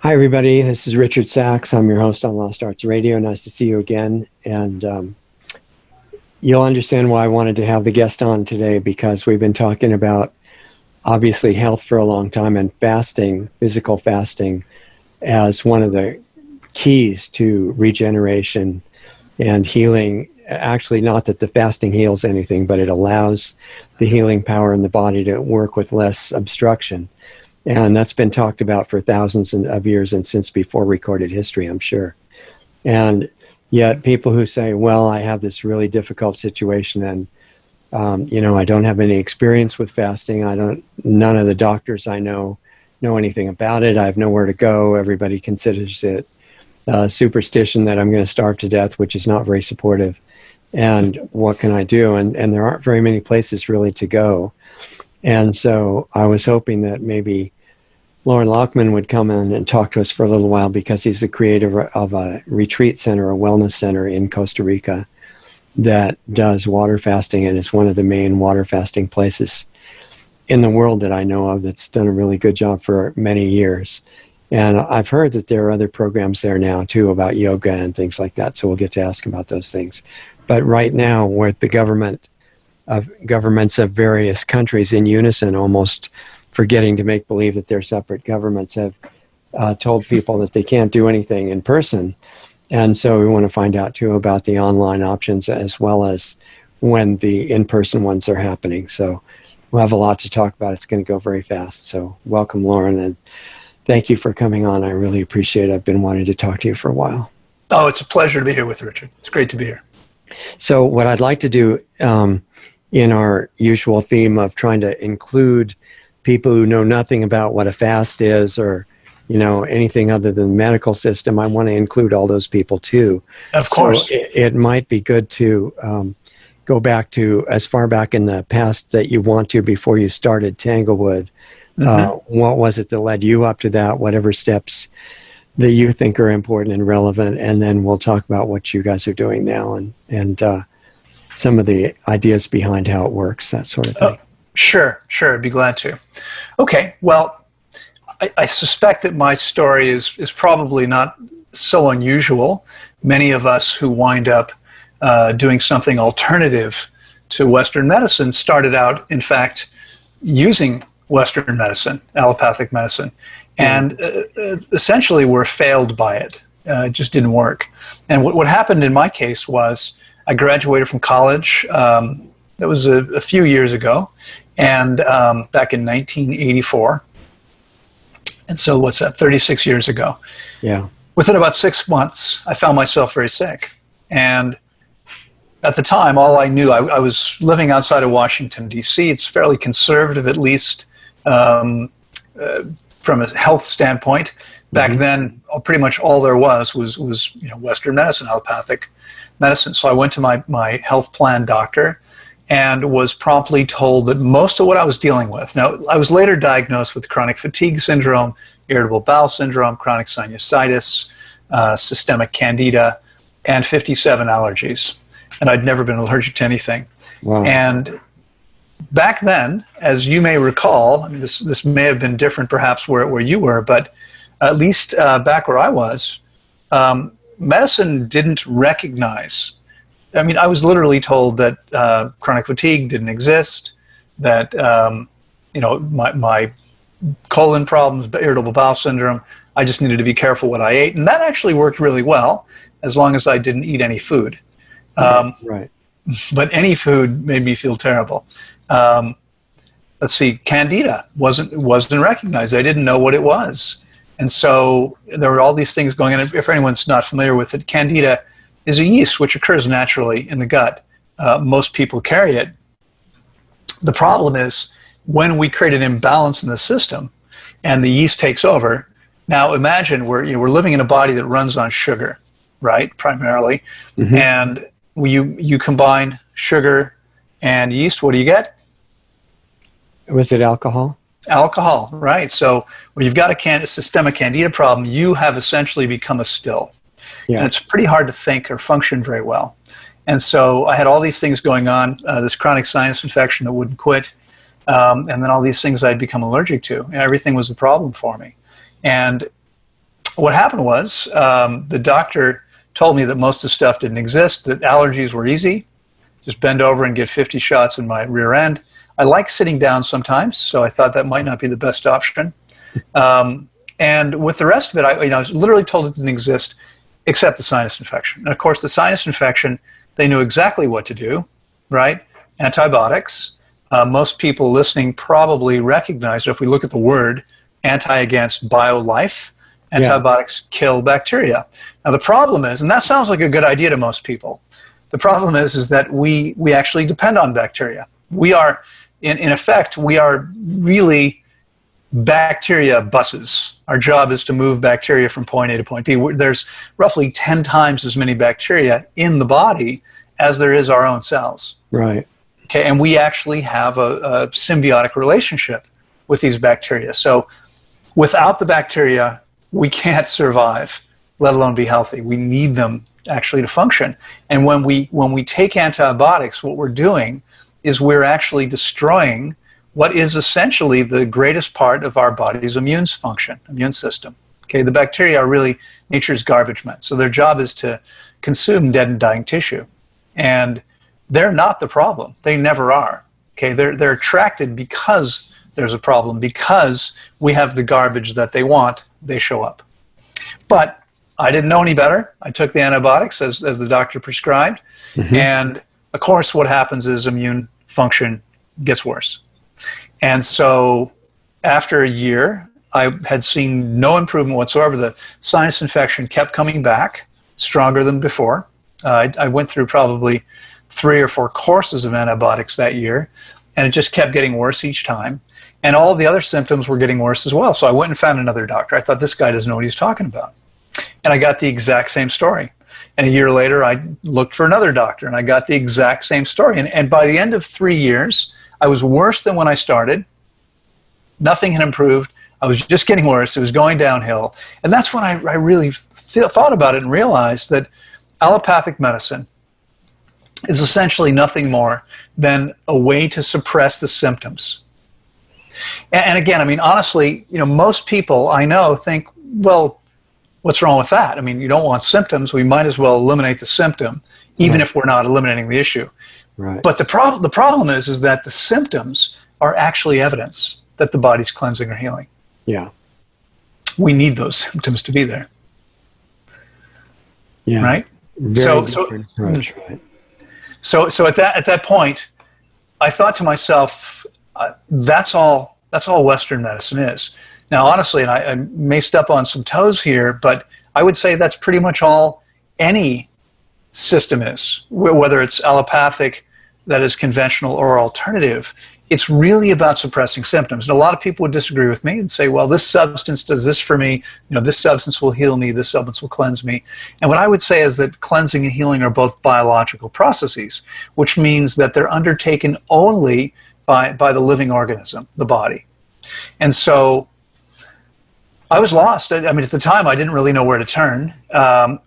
Hi, everybody. This is Richard Sachs. I'm your host on Lost Arts Radio. Nice to see you again. And you'll understand why I wanted to have the guest on today, because we've been talking about, obviously, health for a long time, and fasting, physical fasting, as one of the keys to regeneration and healing. Actually, not that the fasting heals anything, but it allows the healing power in the body to work with less obstruction. And that's been talked about for thousands of years and since before recorded history, I'm sure. And yet people who say, well, I have this really difficult situation and, I don't have any experience with fasting. None of the doctors I know anything about it. I have nowhere to go. Everybody considers it superstition that I'm going to starve to death, which is not very supportive. And what can I do? And there aren't very many places really to go. And so I was hoping that maybe Loren Lockman would come in and talk to us for a little while, because he's the creator of a retreat center, a wellness center in Costa Rica that does water fasting, and is one of the main water fasting places in the world that I know of that's done a really good job for many years. And I've heard that there are other programs there now, too, about yoga and things like that, so we'll get to ask about those things. But right now, with the governments of various countries in unison, almost forgetting to make believe that they're separate governments, have told people that they can't do anything in person. And so we want to find out, too, about the online options, as well as when the in-person ones are happening. So we'll have a lot to talk about. It's going to go very fast. So welcome, Loren, and thank you for coming on. I really appreciate it. I've been wanting to talk to you for a while. Oh, it's a pleasure to be here with Richard. It's great to be here. So what I'd like to do in our usual theme of trying to include people who know nothing about what a fast is, or anything other than the medical system, I want to include all those people too. Of course. So it might be good to go back to as far back in the past that you want to, before you started Tanglewood. What was it that led you up to that? Whatever steps that you think are important and relevant, and then we'll talk about what you guys are doing now and some of the ideas behind how it works, that sort of thing. Sure, I'd be glad to. Okay, well, I suspect that my story is probably not so unusual. Many of us who wind up doing something alternative to Western medicine started out, in fact, using Western medicine, allopathic medicine, and essentially were failed by it. It just didn't work. And what happened in my case was I graduated from college. That was a few years ago, and back in 1984. And so what's that, 36 years ago? Yeah. Within about 6 months, I found myself very sick. And at the time, all I knew, I was living outside of Washington, D.C. It's fairly conservative, at least from a health standpoint. Back then, pretty much all there was Western medicine, allopathic medicine. So I went to my health plan doctor and was promptly told that most of what I was dealing with. Now, I was later diagnosed with chronic fatigue syndrome, irritable bowel syndrome, chronic sinusitis, systemic candida, and 57 allergies. And I'd never been allergic to anything. Wow. And back then, as you may recall, I mean, this may have been different perhaps where you were, but at least back where I was, medicine didn't recognize. I mean, I was literally told that chronic fatigue didn't exist, that my colon problems, irritable bowel syndrome, I just needed to be careful what I ate. And that actually worked really well, as long as I didn't eat any food. Right. But any food made me feel terrible. Let's see, candida wasn't recognized. I didn't know what it was. And so there were all these things going on. If anyone's not familiar with it, candida is a yeast which occurs naturally in the gut. Most people carry it. The problem is when we create an imbalance in the system and the yeast takes over. Now imagine we're living in a body that runs on sugar, right, primarily. And you combine sugar and yeast, what do you get? Was it alcohol? Alcohol, right. So when you've got a systemic candida problem, you have essentially become a still. Yeah. And it's pretty hard to think or function very well. And so I had all these things going on, this chronic sinus infection that wouldn't quit, and then all these things I'd become allergic to. And everything was a problem for me. And what happened was the doctor told me that most of the stuff didn't exist, that allergies were easy. Just bend over and get 50 shots in my rear end. I like sitting down sometimes, so I thought that might not be the best option. And with the rest of it, I was literally told it didn't exist except the sinus infection. And of course, the sinus infection, they knew exactly what to do, right? Antibiotics. Most people listening probably recognize, if we look at the word, anti against bio-life, antibiotics kill bacteria. Now the problem is, and that sounds like a good idea to most people, the problem is that we actually depend on bacteria. We are, in effect, we are really bacteria buses. Our job is to move bacteria from point A to point B. There's roughly 10 times as many bacteria in the body as there is our own cells. Right. Okay, and we actually have a symbiotic relationship with these bacteria. So without the bacteria, we can't survive, let alone be healthy. We need them actually to function. And when we take antibiotics, what we're doing is we're actually destroying what is essentially the greatest part of our body's immune system. Okay, the bacteria are really nature's garbage men. So their job is to consume dead and dying tissue. And they're not the problem. They never are. Okay, they're attracted because there's a problem, because we have the garbage that they want, they show up. But I didn't know any better. I took the antibiotics as the doctor prescribed. And of course, what happens is immune function gets worse. And so after a year, I had seen no improvement whatsoever. The sinus infection kept coming back, stronger than before. I went through probably 3 or 4 courses of antibiotics that year, and it just kept getting worse each time. And all the other symptoms were getting worse as well. So I went and found another doctor. I thought, this guy doesn't know what he's talking about. And I got the exact same story. And a year later, I looked for another doctor, and I got the exact same story. And by the end of 3 years, I was worse than when I started. Nothing had improved. I was just getting worse. It was going downhill. And that's when I really thought about it and realized that allopathic medicine is essentially nothing more than a way to suppress the symptoms. And again, I mean, honestly, most people I know think, well, what's wrong with that? I mean, you don't want symptoms. We might as well eliminate the symptom, even if we're not eliminating the issue. Right. But the problem is that the symptoms are actually evidence that the body's cleansing or healing. Yeah. We need those symptoms to be there. Yeah. Right? Very different approach, right. So at that point, I thought to myself, that's all Western medicine is. Now, honestly, and I may step on some toes here, but I would say that's pretty much all any system is, whether it's allopathic, that is conventional, or alternative. It's really about suppressing symptoms. And a lot of people would disagree with me and say, well, this substance does this for me. This substance will heal me. This substance will cleanse me. And what I would say is that cleansing and healing are both biological processes, which means that they're undertaken only by the living organism, the body. And so I was lost. I mean, at the time, I didn't really know where to turn.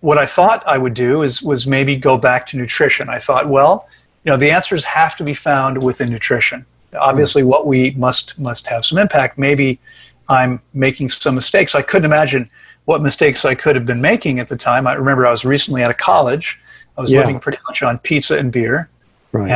What I thought I would do was maybe go back to nutrition. I thought, well, the answers have to be found within nutrition. Obviously, what we must have some impact. Maybe I'm making some mistakes. I couldn't imagine what mistakes I could have been making at the time. I remember I was recently out of college. I was living pretty much on pizza and beer. Right.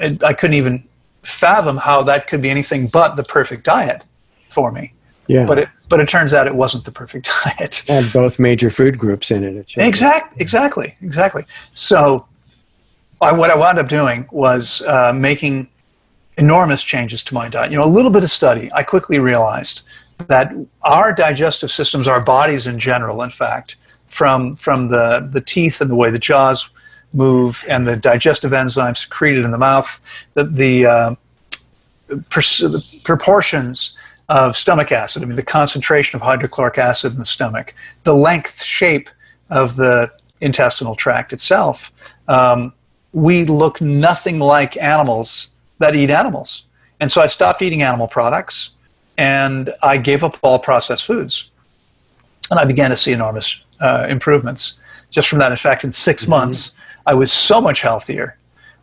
And I couldn't even fathom how that could be anything but the perfect diet for me. Yeah. But it turns out it wasn't the perfect diet. It had both major food groups in it. Exactly. So what I wound up doing was making enormous changes to my diet. A little bit of study, I quickly realized that our digestive systems, our bodies in general, in fact, from the teeth and the way the jaws move and the digestive enzymes secreted in the mouth, the proportions of stomach acid, I mean the concentration of hydrochloric acid in the stomach, the length, shape of the intestinal tract itself, we look nothing like animals that eat animals. And so I stopped eating animal products and I gave up all processed foods. And I began to see enormous improvements just from that. In fact, in 6 months, I was so much healthier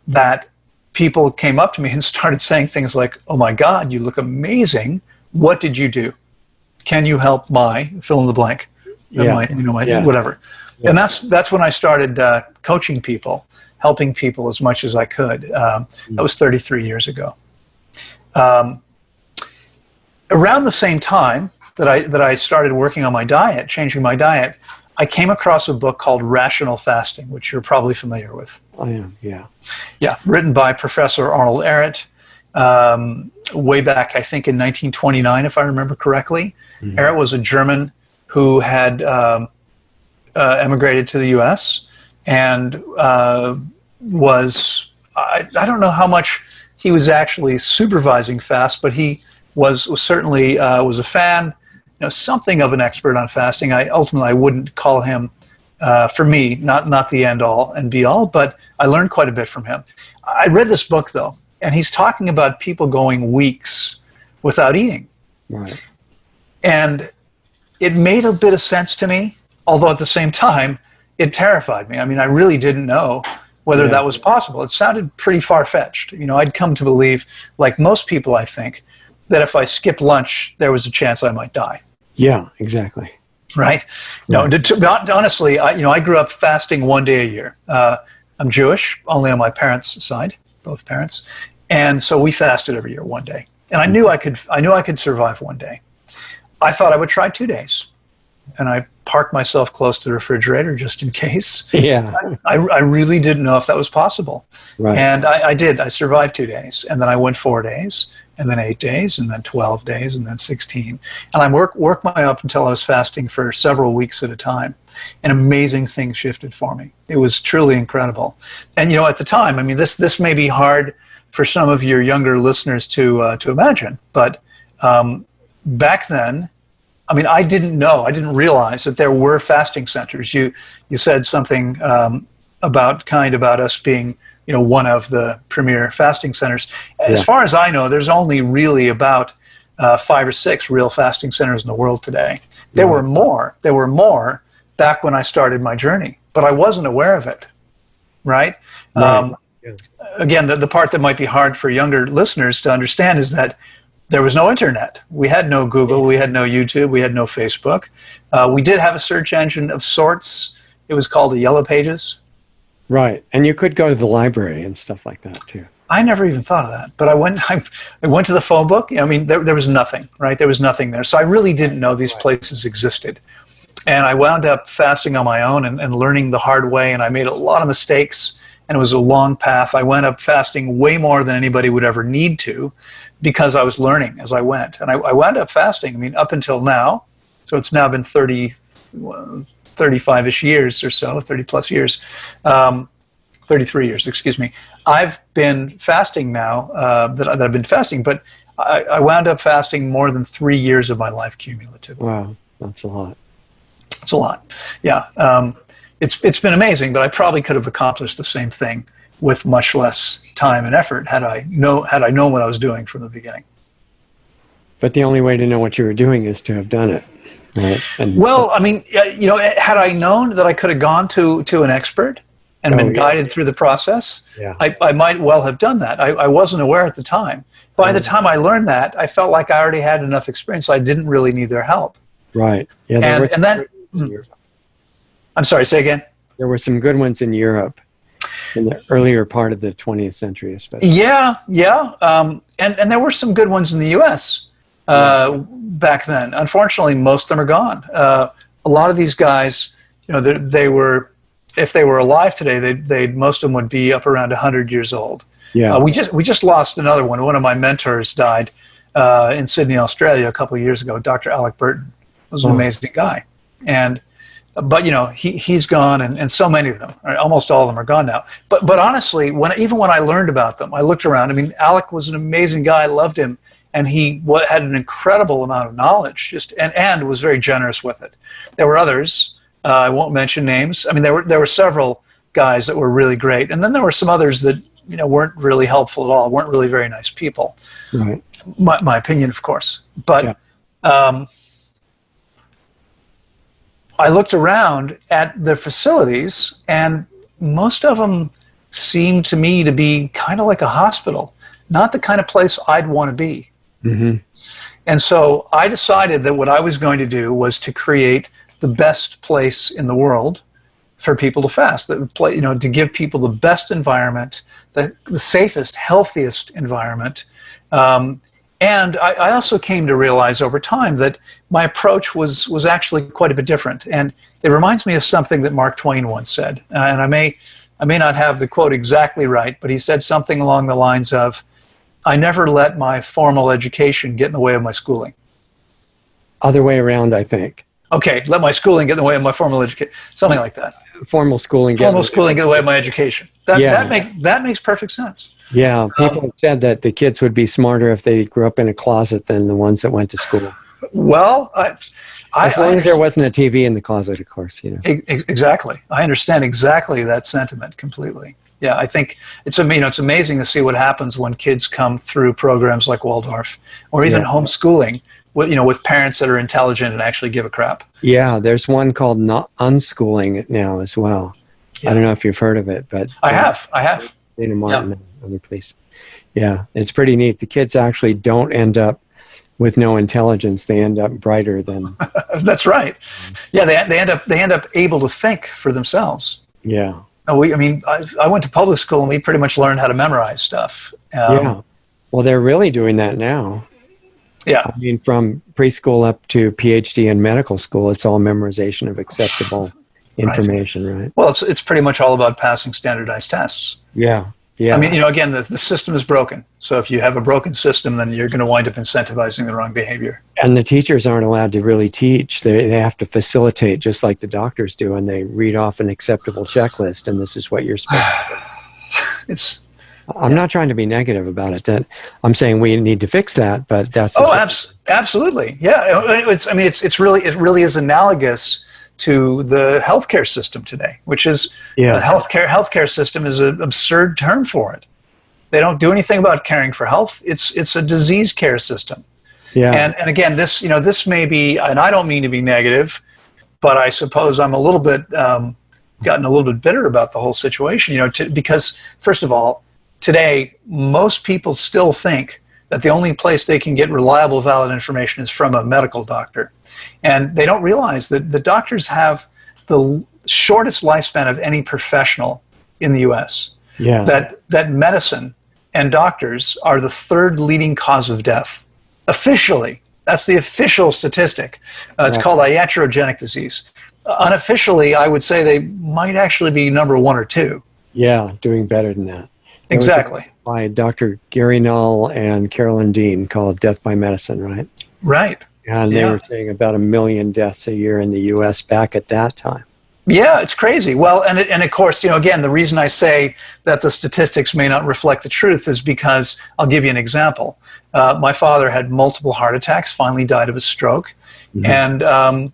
that people came up to me and started saying things like, "Oh my God, you look amazing. What did you do?" can you help my fill in the blank? Yeah. Whatever. Yeah. And that's when I started coaching people, helping people as much as I could. That was 33 years ago. Around the same time that I started working on my diet, changing my diet, I came across a book called Rational Fasting, which you're probably familiar with. I am, yeah. Yeah, written by Professor Arnold Ehret, way back, I think, in 1929, if I remember correctly. Mm-hmm. Ehret was a German who had emigrated to the U.S. and was, I don't know how much he was actually supervising fast, but he was certainly was a fan, something of an expert on fasting. Ultimately, I wouldn't call him, for me, not the end all and be all, but I learned quite a bit from him. I read this book, though, and he's talking about people going weeks without eating. Right. And it made a bit of sense to me, although at the same time, it terrified me. I mean, I really didn't know whether that was possible. It sounded pretty far-fetched. I'd come to believe, like most people, I think, that if I skipped lunch, there was a chance I might die. Yeah, exactly. Right? No, honestly, I grew up fasting one day a year. I'm Jewish, only on my parents' side, both parents. And so we fasted every year, one day. And I knew I could survive one day. I thought I would try 2 days. And I parked myself close to the refrigerator just in case. Yeah. I really didn't know if that was possible. Right. And I did. I survived 2 days. And then I went 4 days, and then 8 days, and then 12 days, and then 16. And I worked my way up until I was fasting for several weeks at a time. And amazing things shifted for me. It was truly incredible. And, at the time, I mean, this may be hard for some of your younger listeners to imagine, but back then, I mean, I didn't realize that there were fasting centers. You said something about us being, one of the premier fasting centers. As far as I know, there's only really about 5 or 6 real fasting centers in the world today. There were more back when I started my journey, but I wasn't aware of it, right? Again, the part that might be hard for younger listeners to understand is that there was no internet. We had no Google. We had no YouTube. We had no Facebook. We did have a search engine of sorts. It was called the Yellow Pages. Right. And you could go to the library and stuff like that, too. I never even thought of that. But I went to the phone book. I mean, there was nothing, right? There was nothing there. So I really didn't know these places existed. And I wound up fasting on my own and learning the hard way. And I made a lot of mistakes. And it was a long path. I went up fasting way more than anybody would ever need to because I was learning as I went. And I wound up fasting, I mean, up until now. So it's now been 35-ish years or so, 30 plus years, 33 years, excuse me. I've been fasting now that I've been fasting, but I wound up fasting more than 3 years of my life cumulatively. Wow, that's a lot. It's a lot, yeah. It's been amazing, but I probably could have accomplished the same thing with much less time and effort had I known what I was doing from the beginning. But the only way to know what you were doing is to have done it, right? Well, I mean, had I known that I could have gone to an expert and been guided through the process, I might well have done that. I wasn't aware at the time. By the time I learned that, I felt like I already had enough experience. I didn't really need their help. Right. Yeah. And then. I'm sorry, say again? There were some good ones in Europe in the earlier part of the 20th century, especially. Yeah. And there were some good ones in the U.S. Back then. Unfortunately, most of them are gone. A lot of these guys, they were, if they were alive today, most of them would be up around 100 years old. Yeah. We just lost another one. One of my mentors died in Sydney, Australia a couple of years ago, Dr. Alec Burton. Was an amazing guy. But he's gone, and so many of them, right, almost all of them are gone now. But honestly, even when I learned about them, I looked around. I mean, Alec was an amazing guy. I loved him, and he had an incredible amount of knowledge, and was very generous with it. There were others. I won't mention names. I mean, there were several guys that were really great, and then there were some others that weren't really helpful at all. Weren't really very nice people. Right. My opinion, of course, but. Yeah. I looked around at the facilities, and most of them seemed to me to be kind of like a hospital, not the kind of place I'd want to be. Mm-hmm. And so I decided that what I was going to do was to create the best place in the world for people to fast, to give people the best environment, the safest, healthiest environment. And I also came to realize over time that my approach was actually quite a bit different. And it reminds me of something that Mark Twain once said. And I may not have the quote exactly right, but he said something along the lines of, "I never let my formal education get in the way of my schooling." Other way around, I think. Okay, let my schooling get in the way of my formal education. Something like that. Formal schooling get in the way of my education. That makes perfect sense. Yeah, people have said that the kids would be smarter if they grew up in a closet than the ones that went to school. Well, as long as there wasn't a TV in the closet, of course, Exactly. I understand exactly that sentiment completely. Yeah, I think it's amazing to see what happens when kids come through programs like Waldorf or even homeschooling with parents that are intelligent and actually give a crap. Yeah, there's one called Not Unschooling now as well. Yeah. I don't know if you've heard of it, but I have. Dana Martin and other places. Yeah, it's pretty neat. The kids actually don't end up with no intelligence; they end up brighter than. That's right. Yeah, they end up able to think for themselves. Yeah. I went to public school and we pretty much learned how to memorize stuff. Yeah. Well, they're really doing that now. Yeah. I mean, from preschool up to PhD in medical school, it's all memorization of acceptable information, right? Well, it's pretty much all about passing standardized tests. Yeah. Yeah. I mean, again, the system is broken. So if you have a broken system, then you're going to wind up incentivizing the wrong behavior. And the teachers aren't allowed to really teach. They have to facilitate just like the doctors do, and they read off an acceptable checklist, and this is what you're supposed to do. I'm not trying to be negative about it. That I'm saying we need to fix that, but that's absolutely, yeah. It really is analogous to the healthcare system today, which is the healthcare system is an absurd term for it. They don't do anything about caring for health. It's a disease care system. Yeah. And again, this may be, and I don't mean to be negative, but I suppose I'm a little bit gotten a little bit bitter about the whole situation. Because first of all, today, most people still think that the only place they can get reliable, valid information is from a medical doctor. And they don't realize that the doctors have the shortest lifespan of any professional in the U.S. Yeah. That medicine and doctors are the third leading cause of death. Officially, that's the official statistic. It's called iatrogenic disease. Unofficially, I would say they might actually be number 1 or 2. Yeah, doing better than that. Exactly. By Dr. Gary Null and Carolyn Dean, called Death by Medicine, right? Right. And they were saying about 1 million deaths a year in the U.S. back at that time. Yeah, it's crazy. Well, and of course, again, the reason I say that the statistics may not reflect the truth is because I'll give you an example. My father had multiple heart attacks, finally died of a stroke. Mm-hmm. And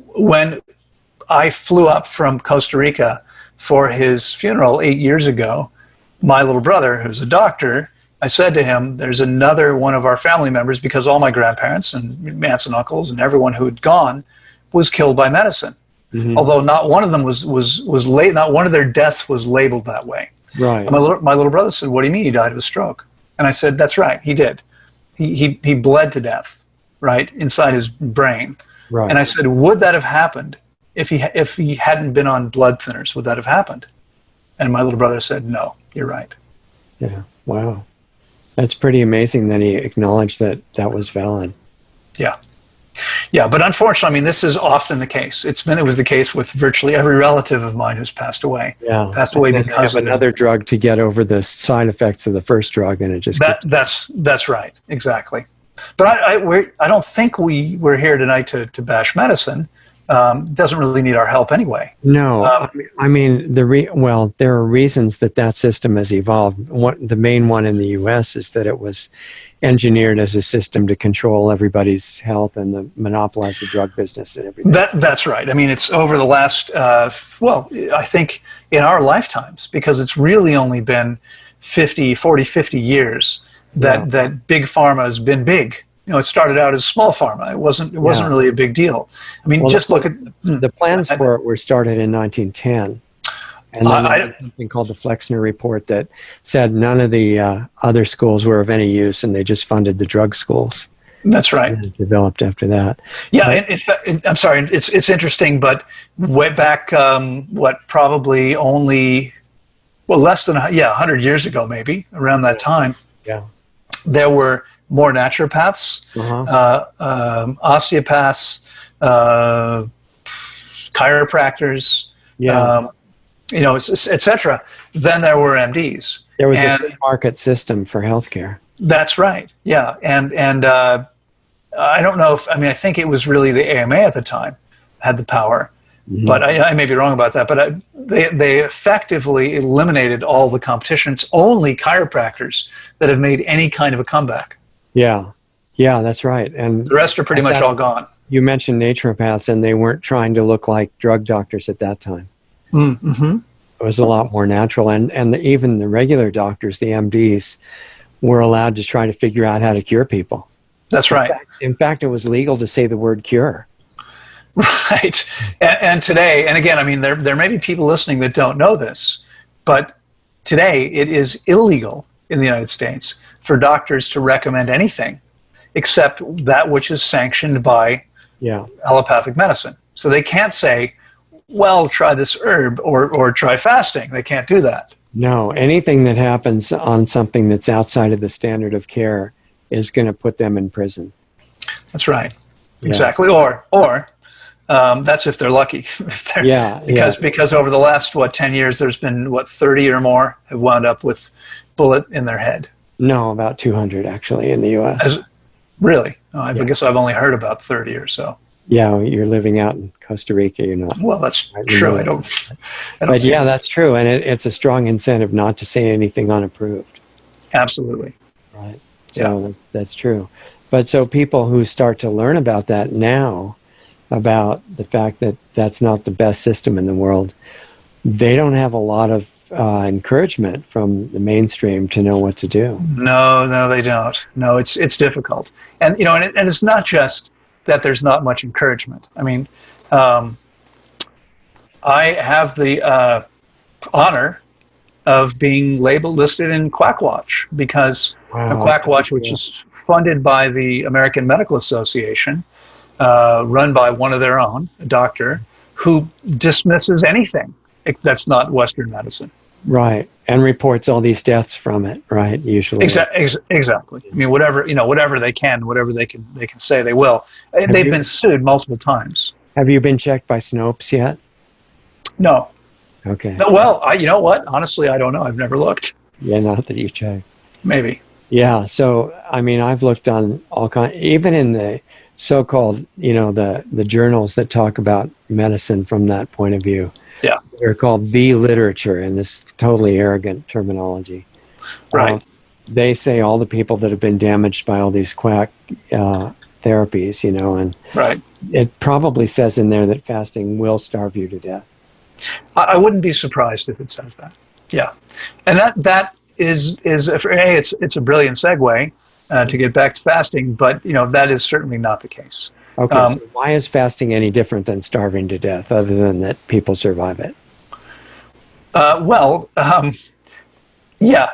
when I flew up from Costa Rica for his funeral 8 years ago, my little brother, who's a doctor, I said to him, there's another one of our family members, because all my grandparents and aunts and uncles and everyone who had gone was killed by medicine. Mm-hmm. Although not one of them not one of their deaths was labeled that way. Right. And my little brother said, "What do you mean he died of a stroke?" And I said, "That's right, he did. He bled to death, right, inside his brain." Right. And I said, "Would that have happened if he hadn't been on blood thinners? Would that have happened?" And my little brother said, "No, you're right." Yeah. Wow. That's pretty amazing that he acknowledged that that was valid. Yeah. Yeah, but unfortunately, this is often the case. It was the case with virtually every relative of mine who's passed away. Yeah, passed away because of another drug to get over the side effects of the first drug, and it just that's right, exactly. But I don't think we're here tonight to bash medicine. Doesn't really need our help anyway. No, there are reasons that system has evolved. The main one in the U.S. is that it was engineered as a system to control everybody's health and monopolize the drug business and everything. That's right. It's over the last, I think in our lifetimes, because it's really only been 50 years that big pharma has been big. It started out as small pharma. It wasn't really a big deal. Just look at the plans for it were started in 1910. And then there was something called the Flexner Report that said none of the other schools were of any use, and they just funded the drug schools. That's right. And it developed after that. Yeah, I'm sorry. It's interesting, but way back, probably only, less than 100 years ago, maybe around that time. Yeah, there were more naturopaths, osteopaths, chiropractors, etc. Than there were MDs. There was a free market system for healthcare. That's right. Yeah, and I don't know I think it was really the AMA at the time had the power, but I may be wrong about that. But they effectively eliminated all the competition. It's only chiropractors that have made any kind of a comeback. Yeah, that's right. And the rest are pretty much all gone. You mentioned naturopaths, and they weren't trying to look like drug doctors at that time. Mm-hmm. It was a lot more natural, and even the regular doctors, the MDs, were allowed to try to figure out how to cure people. That's right. In fact, it was legal to say the word cure. Right. And today, and again, there may be people listening that don't know this, but today it is illegal in the United States for doctors to recommend anything except that which is sanctioned by allopathic medicine. So they can't say, well, try this herb or try fasting. They can't do that. No, anything that happens on something that's outside of the standard of care is going to put them in prison. That's right. Exactly. Or that's if they're lucky. Because over the last 10 years, there's been 30 or more have wound up with bullet in their head. No, about 200 actually in the U.S. Really? I guess I've only heard about 30 or so. Yeah, you're living out in Costa Rica. You're not. Well, that's true. I don't. But yeah, that's true, and it's a strong incentive not to say anything unapproved. Absolutely. Right. So that's true. But so people who start to learn about that now, about the fact that that's not the best system in the world, they don't have a lot of encouragement from the mainstream to know what to do. No, they don't. No, it's difficult, and and it's not just that there's not much encouragement. I have the honor of being listed in Quackwatch because Quackwatch, which is funded by the American Medical Association, run by one of their own, a doctor, who dismisses anything that's not Western medicine. Right, and reports all these deaths from it. Right, usually. Exactly. Whatever they can say, they will. They've been sued multiple times. Have you been checked by Snopes yet? No. Okay. No, well, you know what? Honestly, I don't know. I've never looked. Yeah, not that you checked. Maybe. Yeah. So, I've looked on all kinds, even in the so-called, the journals that talk about medicine from that point of view. Yeah. They're called the literature in this totally arrogant terminology. Right. They say all the people that have been damaged by all these quack therapies, and right. It probably says in there that fasting will starve you to death. I wouldn't be surprised if it says that. Yeah. And that is it's a brilliant segue to get back to fasting, but that is certainly not the case. Okay, so why is fasting any different than starving to death, other than that people survive it?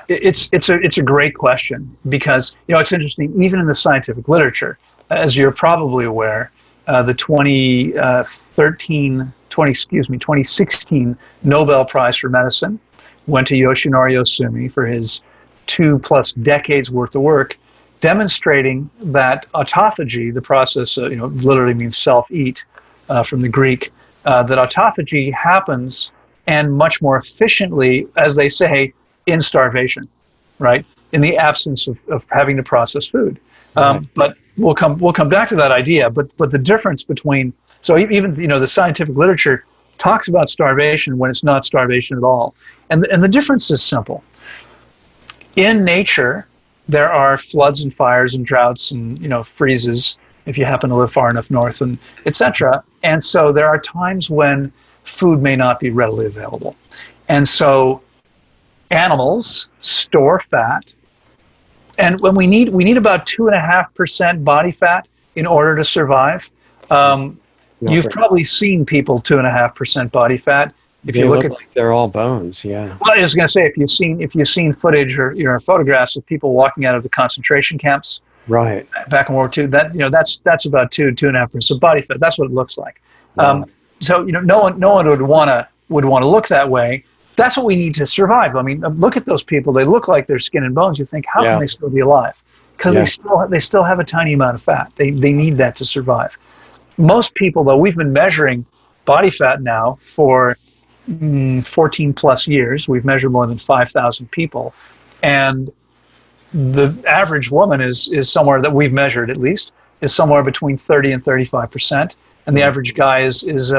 It's a great question because it's interesting. Even in the scientific literature, as you're probably aware, the 2016 Nobel Prize for Medicine went to Yoshinori Ohsumi for his 2+ decades worth of work, demonstrating that autophagy, the process, literally means self-eat from the Greek, that autophagy happens and much more efficiently, as they say, in starvation, right? In the absence of having to process food. But we'll come back to that idea. But the difference between, so even the scientific literature talks about starvation when it's not starvation at all, and the difference is simple. In nature, there are floods and fires and droughts and freezes if you happen to live far enough north, and etc. And so there are times when food may not be readily available, and so animals store fat, and when we need about 2.5% body fat in order to survive. You've probably seen people 2.5% body fat. If They you look look at, like they're all bones. Yeah. well, I was going to say, if you've seen footage or photographs of people walking out of the concentration camps Right. back in World War II, that's about 2.5% of body fat. That's what it looks like. Wow. So no one would want to look that way. That's what we need to survive. I mean, look at those people. They look like they're skin and bones. You think, how Yeah. can they still be alive? Because Yeah. they still have a tiny amount of fat. They need that to survive. Most people, though, we've been measuring body fat now for 14 plus years. We've measured more than 5,000 people, and the average woman is somewhere, that we've measured at least, is somewhere between 30 and 35%, and the average guy is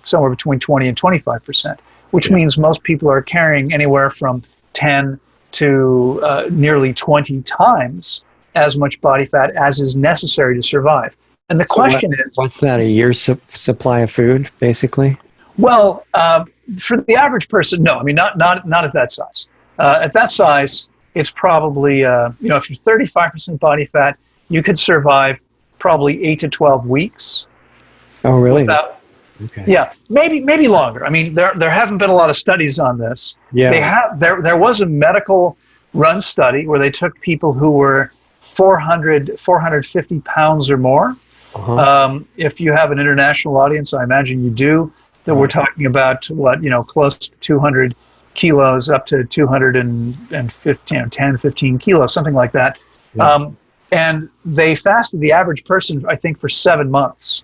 somewhere between 20 and 25%, which means most people are carrying anywhere from 10 to nearly 20 times as much body fat as is necessary to survive. And the question is, what's that? A year's supply of food, basically? well, for the average person, no. I mean, not at that size. At that size, it's probably if you're 35% body fat, you could survive probably 8 to 12 weeks. Oh, really? Without, Okay. yeah, maybe longer. I mean, there haven't been a lot of studies on this. Yeah. They have. There was a medical run study where they took people who were 450 pounds or more. Uh-huh. If you have an international audience, I imagine you do, that we're talking about close to 200 kilos up to 210, 15 kilos, something like that. Yeah. And they fasted the average person, I think, for 7 months.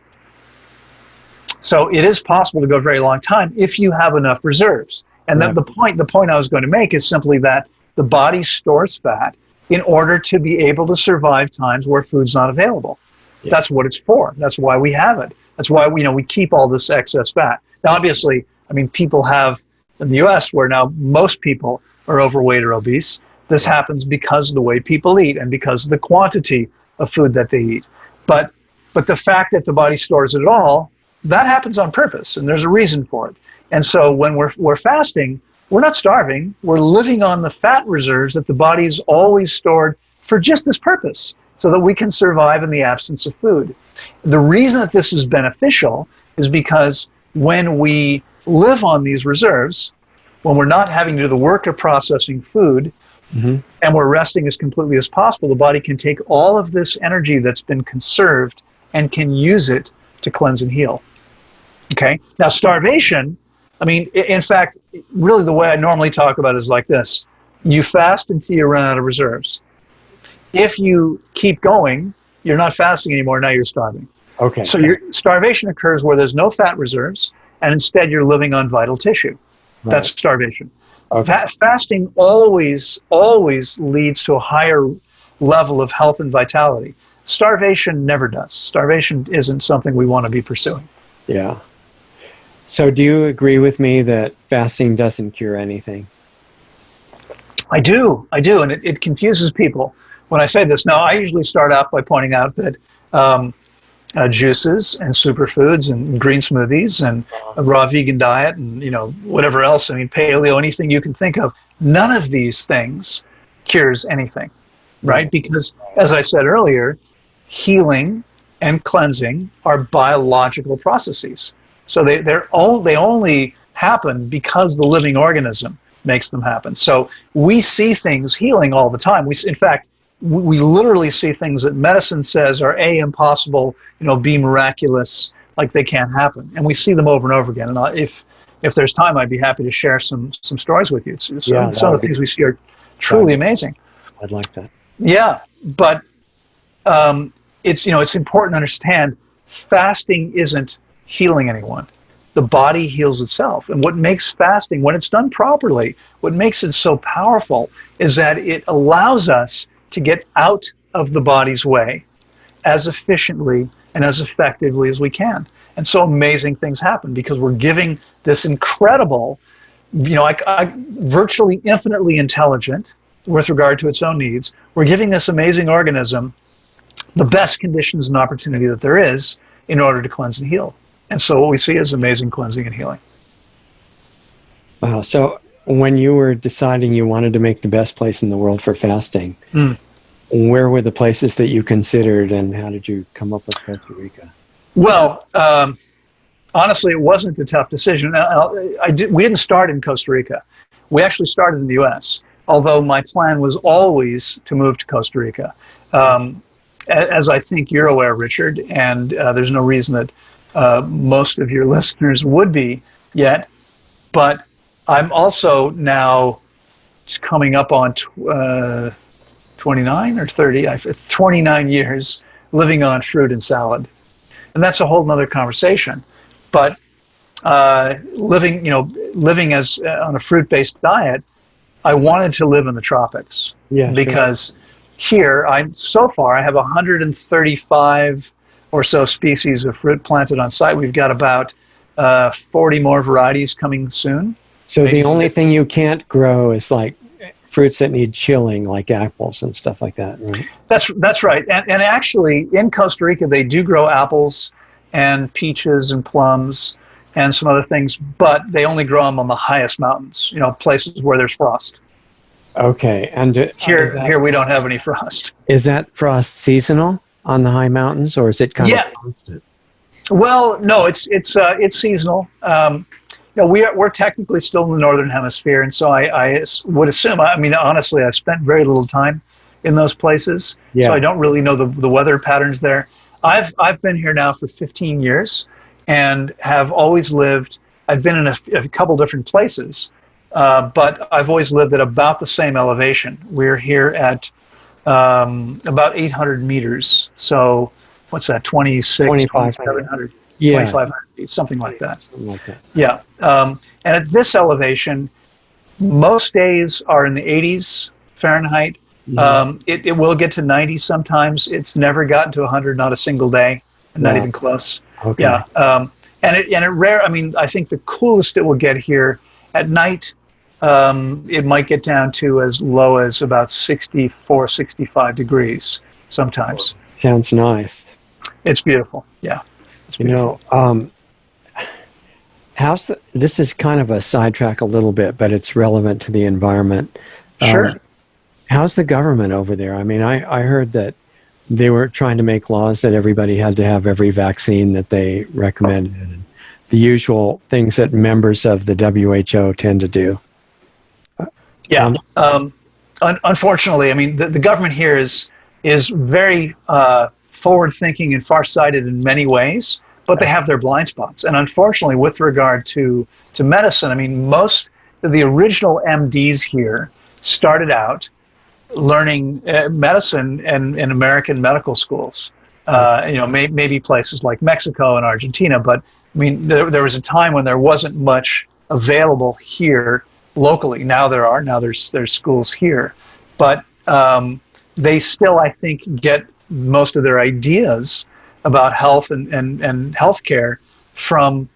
So it is possible to go a very long time if you have enough reserves. And then the point I was going to make is simply that the body stores fat in order to be able to survive times where food's not available. Yeah. That's what it's for. That's why we have it. That's why we keep all this excess fat. Now, obviously, I mean, people have, in the US, where now most people are overweight or obese, this happens because of the way people eat and because of the quantity of food that they eat. But the fact that the body stores it all, that happens on purpose, and there's a reason for it. And so when we're fasting, we're not starving. We're living on the fat reserves that the body's always stored for just this purpose, so that we can survive in the absence of food. The reason that this is beneficial is because when we live on these reserves, when we're not having to do the work of processing food, and we're resting as completely as possible, the body can take all of this energy that's been conserved and can use it to cleanse and heal. Okay? Now, starvation, I mean, in fact, really the way I normally talk about it is like this. You fast until you run out of reserves. If you keep going, you're not fasting anymore, now you're starving. Okay. So your starvation occurs where there's no fat reserves, and instead you're living on vital tissue. Right. That's starvation. Okay. Fasting always leads to a higher level of health and vitality. Starvation never does. Starvation isn't something we want to be pursuing. Yeah. So do you agree with me that fasting doesn't cure anything? I do, and it confuses people when I say this. Now, I usually start out by pointing out that juices and superfoods and green smoothies and a raw vegan diet and whatever else, I mean, paleo, anything you can think of, none of these things cures anything, right? Because, as I said earlier, healing and cleansing are biological processes. So they only happen because the living organism makes them happen. So we see things healing all the time. In fact, we literally see things that medicine says are impossible, B, miraculous, like they can't happen. And we see them over and over again. And if there's time, I'd be happy to share some stories with you. So some of the things we see are truly amazing. I'd like that. Yeah, but it's important to understand fasting isn't healing anyone. The body heals itself. And what makes fasting, when it's done properly, what makes it so powerful is that it allows us to get out of the body's way as efficiently and as effectively as we can. And so amazing things happen because we're giving this incredible, virtually infinitely intelligent with regard to its own needs. We're giving this amazing organism the best conditions and opportunity that there is in order to cleanse and heal. And so what we see is amazing cleansing and healing. Wow. So when you were deciding you wanted to make the best place in the world for fasting, where were the places that you considered and how did you come up with Costa Rica? Well, honestly, it wasn't a tough decision. We didn't start in Costa Rica. We actually started in the U.S., although my plan was always to move to Costa Rica. As I think you're aware, Richard, and there's no reason that most of your listeners would be yet, but I'm also now coming up on 29 or 30, 29 years living on fruit and salad. And that's a whole nother conversation. But living as on a fruit-based diet, I wanted to live in the tropics because here I have 135 or so species of fruit planted on site. We've got about 40 more varieties coming soon. So the only thing you can't grow is like fruits that need chilling, like apples and stuff like that, right? That's right. And actually, in Costa Rica, they do grow apples and peaches and plums and some other things, but they only grow them on the highest mountains, places where there's frost. Okay. And here we don't have any frost. Is that frost seasonal on the high mountains, or is it kind of constant? Well, no, it's seasonal. We're technically still in the northern hemisphere, and so I would assume. I mean, honestly, I've spent very little time in those places, so I don't really know the weather patterns there. I've been here now for 15 years, and have always lived. I've been in a couple different places, but I've always lived at about the same elevation. We're here at about 800 meters. So what's that? 2,700. Yeah. 2,500 feet, something like that. Something like that. Yeah. And at this elevation, most days are in the 80s Fahrenheit. Mm-hmm. It will get to 90 sometimes. It's never gotten to 100, not a single day, not even close. Okay. Yeah. And it rare. I mean, I think the coolest it will get here at night, it might get down to as low as about 64, 65 degrees sometimes. Sounds nice. It's beautiful. Yeah. This is kind of a sidetrack a little bit, but it's relevant to the environment. Sure. How's the government over there? I mean, I heard that they were trying to make laws that everybody had to have every vaccine that they recommended, and the usual things that members of the WHO tend to do. Yeah. Unfortunately, I mean, the government here is very forward-thinking and far-sighted in many ways, but they have their blind spots. And unfortunately, with regard to medicine, I mean, most of the original MDs here started out learning medicine in American medical schools. Maybe places like Mexico and Argentina, but I mean, there was a time when there wasn't much available here locally. Now there are. Now there's schools here, but they still, I think, get most of their ideas about health and healthcare from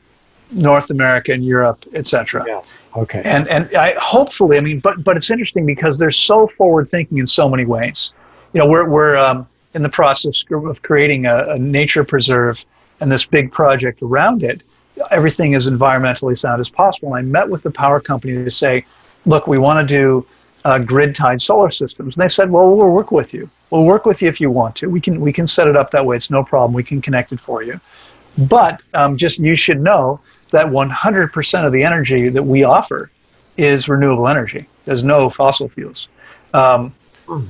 North America and Europe, etc. Yeah. Okay. And hopefully, I mean, but it's interesting because they're so forward thinking in so many ways. We're in the process of creating a nature preserve and this big project around it. Everything is environmentally sound as possible. And I met with the power company to say, look, we want to do grid-tied solar systems. And they said, well, we'll work with you. We'll work with you if you want to. We can set it up that way. It's no problem. We can connect it for you. But just you should know that 100% of the energy that we offer is renewable energy. There's no fossil fuels.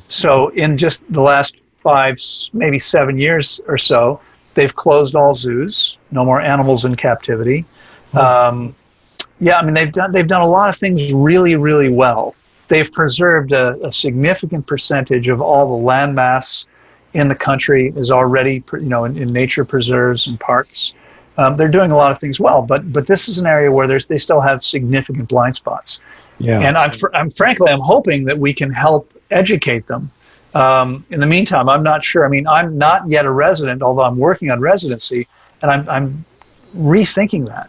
So in just the last 5, maybe 7 years or so, they've closed all zoos. No more animals in captivity. I mean, they've done a lot of things really, really well. They've preserved a significant percentage of all the land mass in the country is already, in nature preserves and parks. They're doing a lot of things well, but this is an area where they still have significant blind spots. Yeah. And I'm hoping that we can help educate them. In the meantime, I'm not sure. I mean, I'm not yet a resident, although I'm working on residency, and I'm rethinking that.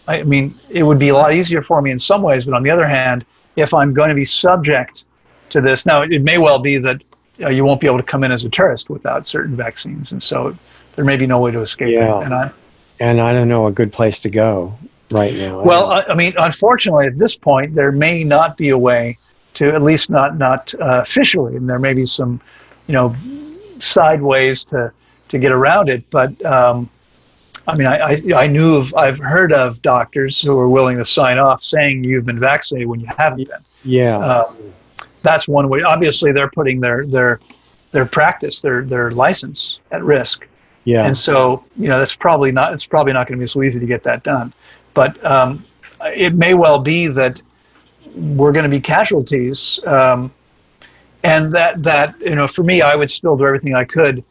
I mean, it would be a lot easier for me in some ways, but on the other hand, if I'm going to be subject to this, now it may well be that you won't be able to come in as a tourist without certain vaccines, and so there may be no way to escape it. And I don't know a good place to go right now. Well, I mean, unfortunately, at this point, there may not be a way to, at least not officially, and there may be some, side ways to get around it. But I mean, I've heard of doctors who are willing to sign off saying you've been vaccinated when you haven't been. Yeah. That's one way. Obviously, they're putting their practice, their license at risk. Yeah. And so, it's probably not going to be so easy to get that done. But it may well be that we're going to be casualties. And that for me, I would still do everything I could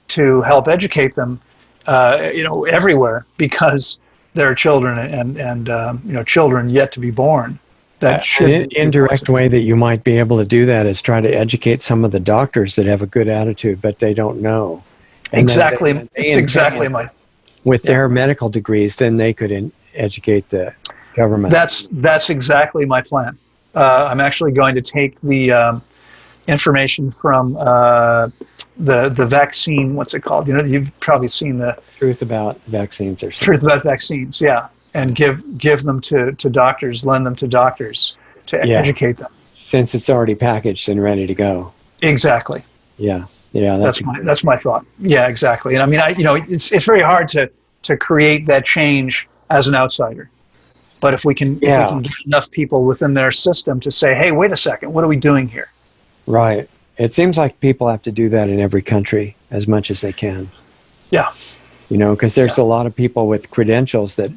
to help educate them, everywhere, because there are children and children yet to be born. That should an indirect way that you might be able to do that is try to educate some of the doctors that have a good attitude, but they don't know. And exactly. It's exactly my. With their medical degrees, then they could educate the government. That's exactly my plan. I'm actually going to take the information from the vaccine. What's it called? You've probably seen the Truth About Vaccines or something. Truth About Vaccines, yeah, and give them to doctors, lend them to doctors to educate them. Since it's already packaged and ready to go. Exactly. Yeah. That's my thought. Yeah, exactly. And I mean, it's very hard to create that change as an outsider. But if we can get enough people within their system to say, hey, wait a second, what are we doing here? Right. It seems like people have to do that in every country as much as they can. Yeah. Because there's a lot of people with credentials that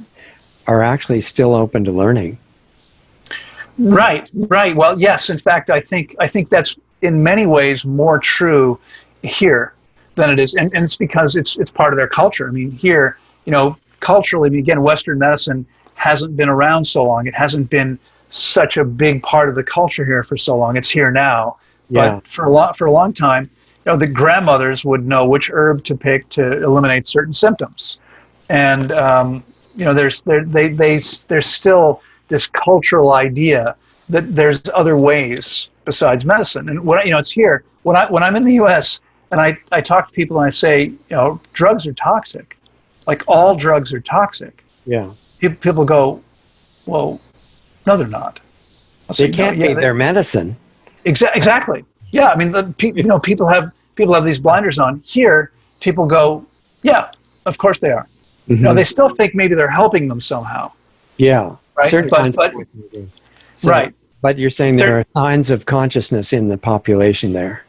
are actually still open to learning. Right. Well, yes. In fact, I think that's in many ways more true here than it is, and it's because it's part of their culture. I mean, here, culturally, again, Western medicine hasn't been around so long. It hasn't been such a big part of the culture here for so long. It's here now, but for a long time, the grandmothers would know which herb to pick to eliminate certain symptoms, and there's still this cultural idea that there's other ways besides medicine. And it's here when I'm in the U.S. and I talk to people and I say, drugs are toxic, like all drugs are toxic. Yeah. People go, well, no, they're not. They can't be their medicine. Exactly. Yeah. I mean, people have these blinders on. Here, people go, yeah, of course they are. Mm-hmm. They still think maybe they're helping them somehow. Yeah. Right. Certain kinds of right. But you're saying there are signs of consciousness in the population there.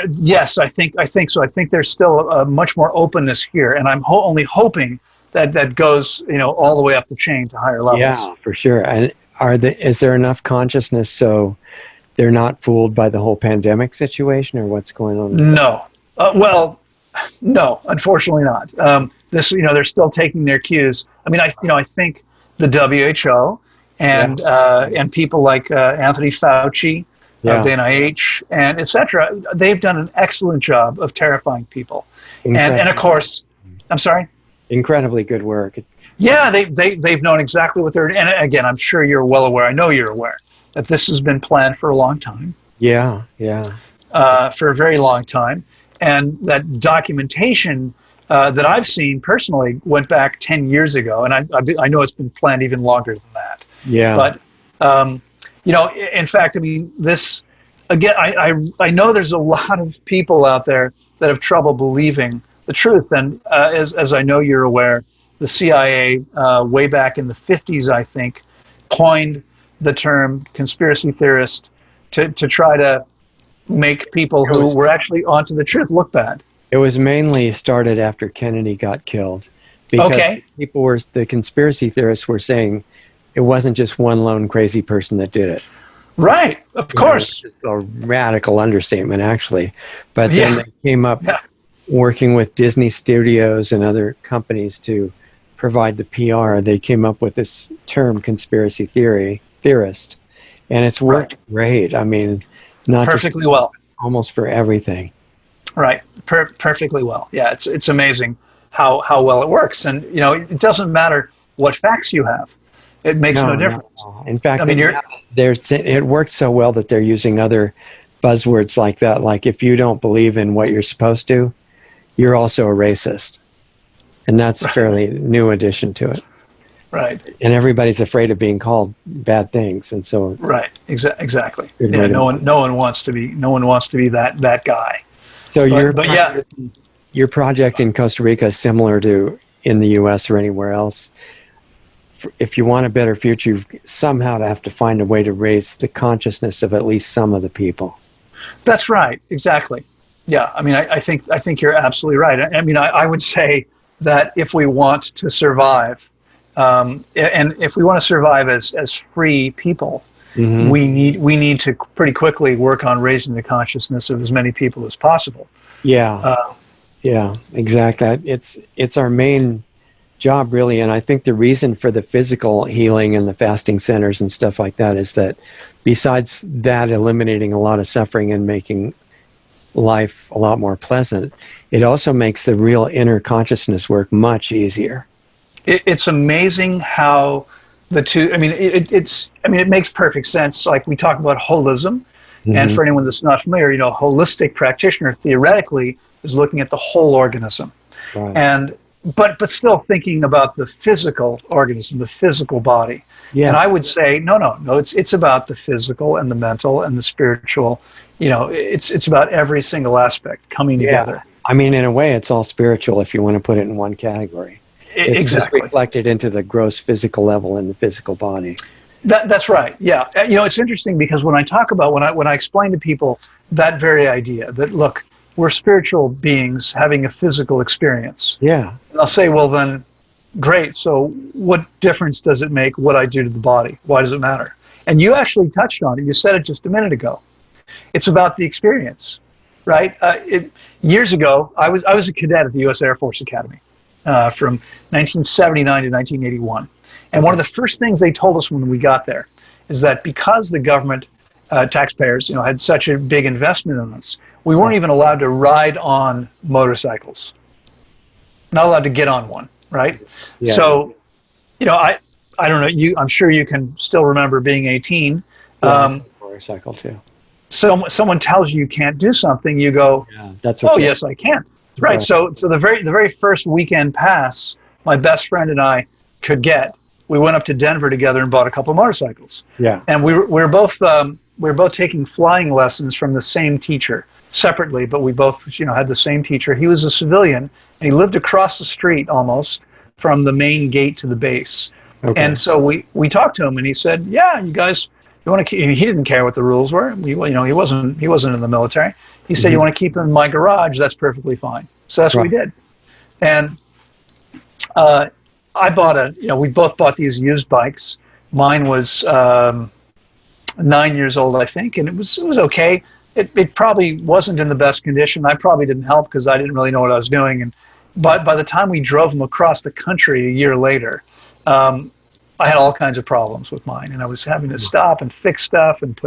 Yes, I think so. I think there's still a much more openness here, and I'm only hoping that goes all the way up the chain to higher levels. Yeah, for sure. And is there enough consciousness so they're not fooled by the whole pandemic situation, or what's going on? No. No, unfortunately not. They're still taking their cues. I mean, I think the WHO and people like Anthony Fauci, the NIH, and etc. They've done an excellent job of terrifying people. And of course, I'm sorry. Incredibly good work. Yeah, they've known exactly what they're. And again, I'm sure you're well aware. I know you're aware that this has been planned for a long time. Yeah. For a very long time, and that documentation that I've seen personally went back 10 years ago, and I know it's been planned even longer than that. Yeah. But in fact, I mean, this again. I know there's a lot of people out there that have trouble believing the truth, and as I know you're aware, the CIA way back in the 50s, I think, coined the term conspiracy theorist to try to make people who were actually onto the truth look bad. It was mainly started after Kennedy got killed, because the conspiracy theorists were saying it wasn't just one lone crazy person that did it. Right, of course. It's a radical understatement, actually. But then they came up working with Disney Studios and other companies to provide the PR. They came up with this term, conspiracy theorist, and it's worked great. I mean, not perfectly just well, almost for everything. Right, perfectly well. Yeah, it's amazing how well it works, and it doesn't matter what facts you have; it makes no difference. No. In fact, I mean, it works so well that they're using other buzzwords like that. Like, if you don't believe in what you're supposed to, you're also a racist, and that's a fairly new addition to it. Right. And everybody's afraid of being called bad things, and so right, exactly. Yeah, no one wants to be that guy. So your project in Costa Rica is similar to in the U.S. or anywhere else. If you want a better future, you somehow have to find a way to raise the consciousness of at least some of the people. That's right. Exactly. Yeah. I mean, I think you're absolutely right. I mean, I would say that if we want to survive, and if we want to survive as free people, Mm-hmm. we need to pretty quickly work on raising the consciousness of as many people as possible. Yeah. Yeah, exactly. It's our main job, really. And I think the reason for the physical healing and the fasting centers and stuff like that is that besides that eliminating a lot of suffering and making life a lot more pleasant, it also makes the real inner consciousness work much easier. It's amazing how the two, I mean, it makes perfect sense. Like we talk about holism, and for anyone that's not familiar, holistic practitioner theoretically is looking at the whole organism. Right. And but still thinking about the physical organism, the physical body. Yeah. And I would say, no, it's about the physical and the mental and the spiritual. It's about every single aspect coming together. I mean, in a way, it's all spiritual if you want to put it in one category. It's Exactly. just reflected into the gross physical level in the physical body. That's right. Yeah. It's interesting because when I explain to people that very idea that, look, we're spiritual beings having a physical experience. Yeah. And I'll say, well, then, great. So what difference does it make what I do to the body? Why does it matter? And you actually touched on it. You said it just a minute ago. It's about the experience, right? Years ago, I was a cadet at the U.S. Air Force Academy from 1979 to 1981. And one of the first things they told us when we got there is that because the government, taxpayers, had such a big investment in us, we weren't even allowed to ride on motorcycles. Not allowed to get on one, right? Yeah. So, I don't know. I'm sure you can still remember being 18. Motorcycle too. Someone tells you can't do something, you go, Yeah, that's what. oh yes, I can. Right. So the very first weekend pass my best friend and I could get, we went up to Denver together and bought a couple of motorcycles. Yeah. And we were both taking flying lessons from the same teacher separately, but we both had the same teacher. He was a civilian and he lived across the street almost from the main gate to the base. Okay. And so we talked to him and he said, yeah, you guys, you want to keep, he didn't care what the rules were. He wasn't in the military. He said, you want to keep him in my garage? That's perfectly fine. So that's what we did. And I bought we both bought these used bikes. Mine was 9 years old, I think, and it was okay. It probably wasn't in the best condition. I probably didn't help because I didn't really know what I was doing. And by the time we drove them across the country a year later, I had all kinds of problems with mine, and I was having to stop and fix stuff and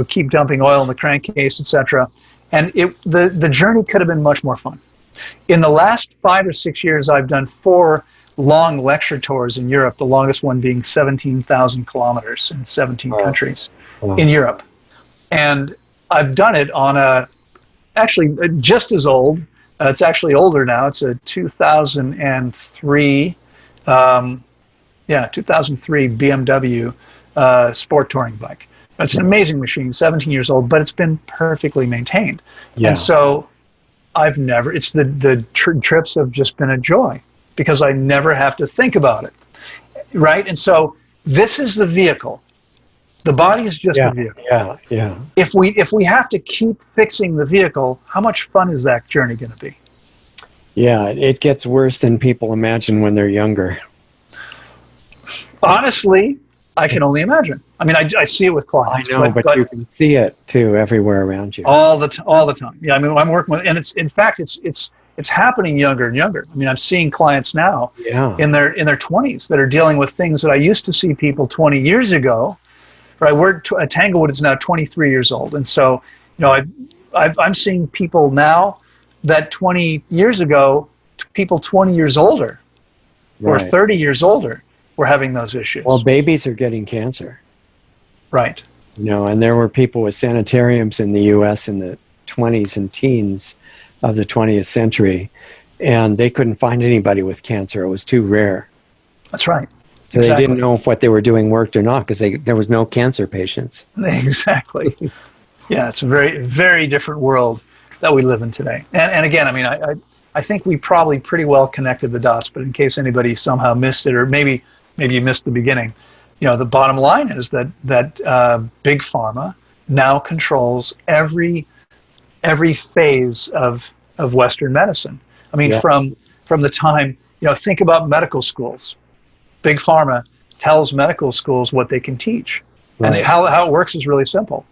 keep dumping oil in the crankcase, etc. And the journey could have been much more fun. In the last 5 or 6 years, I've done 4 long lecture tours in Europe, the longest one being 17,000 kilometers in 17 countries in Europe. And I've done it on actually just as old, it's actually older now, it's a 2003, 2003 BMW sport touring bike. It's an amazing machine, 17 years old, but it's been perfectly maintained. Yeah. And so the trips have just been a joy because I never have to think about it, right? And so this is the vehicle. The body is just a vehicle. Yeah. If we have to keep fixing the vehicle, how much fun is that journey going to be? Yeah, it gets worse than people imagine when they're younger. Honestly, I can only imagine. I mean, I see it with clients. I know, but you can see it too everywhere around you. All the time. Yeah, I mean, I'm working with, and it's happening younger and younger. I mean, I'm seeing clients now in their 20s that are dealing with things that I used to see people 20 years ago. Right, Tanglewood is now 23 years old, and so I'm seeing people now that 20 years ago, people 20 years older or 30 years older were having those issues. Well, babies are getting cancer. Right. And there were people with sanitariums in the U.S. in the 20s and teens of the 20th century, and they couldn't find anybody with cancer. It was too rare. That's right. So they didn't know if what they were doing worked or not because there was no cancer patients. Exactly. Yeah, it's a very, very different world that we live in today. And again, I mean, I I think we probably pretty well connected the dots, but in case anybody somehow missed it, or maybe you missed the beginning, the bottom line is that big pharma now controls every phase of Western medicine. I mean, from the time, think about medical schools. Big pharma tells medical schools what they can teach. Right. And how it works is really simple.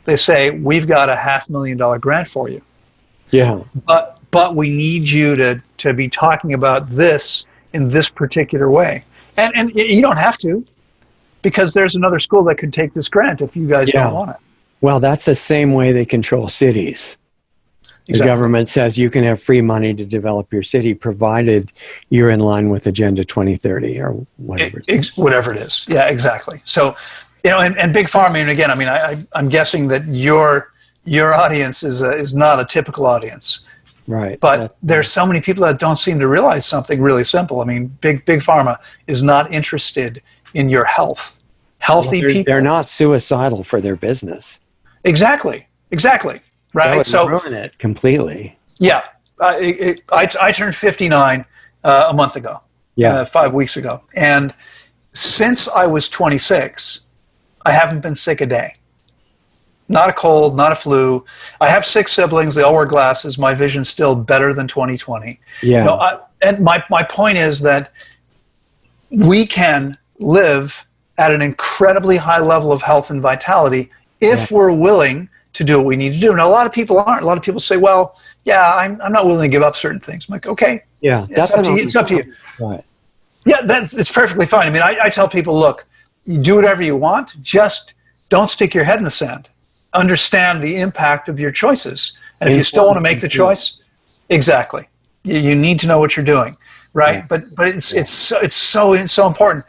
They say, we've got a $500,000 grant for you. Yeah. But we need you to be talking about this in this particular way. And you don't have to, because there's another school that could take this grant if you guys don't want it. Well, that's the same way they control cities. Exactly. The government says you can have free money to develop your city, provided you're in line with Agenda 2030 or whatever. Whatever it is. Yeah, exactly. So, and big pharma, and again, I mean, I'm guessing that your audience is not a typical audience. Right. But there's so many people that don't seem to realize something really simple. I mean, big pharma is not interested in your health. Healthy people. They're not suicidal for their business. Exactly. Right. That would ruin it completely. Yeah. I turned 59 a month ago. Yeah. 5 weeks ago. And since I was 26, I haven't been sick a day. Not a cold, not a flu. I have 6 siblings. They all wear glasses. My vision's still better than 20/20. Yeah. And my point is that we can live at an incredibly high level of health and vitality if we're willing to do what we need to do. Now, a lot of people aren't. A lot of people say, well, yeah, I'm not willing to give up certain things. I'm like, okay. Yeah. It's up to you. Right. Yeah, it's perfectly fine. I mean, I tell people, look, you do whatever you want. Just don't stick your head in the sand. Understand the impact of your choices. And if you still want to make the choice, exactly. You need to know what you're doing, right? Yeah. But it's so important.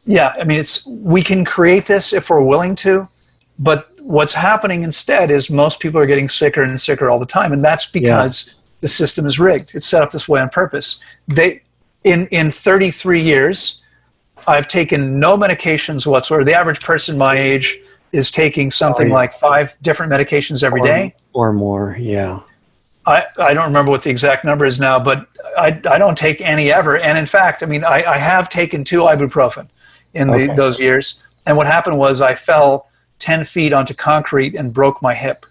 Yeah, I mean, we can create this if we're willing to, but what's happening instead is most people are getting sicker and sicker all the time, and that's because the system is rigged. It's set up this way on purpose. In 33 years, I've taken no medications whatsoever. The average person my age is taking something like 5 different medications every day. Or more, yeah. I don't remember what the exact number is now, but I don't take any ever. And in fact, I mean, I have taken 2 ibuprofen in those years. And what happened was I fell 10 feet onto concrete and broke my hip.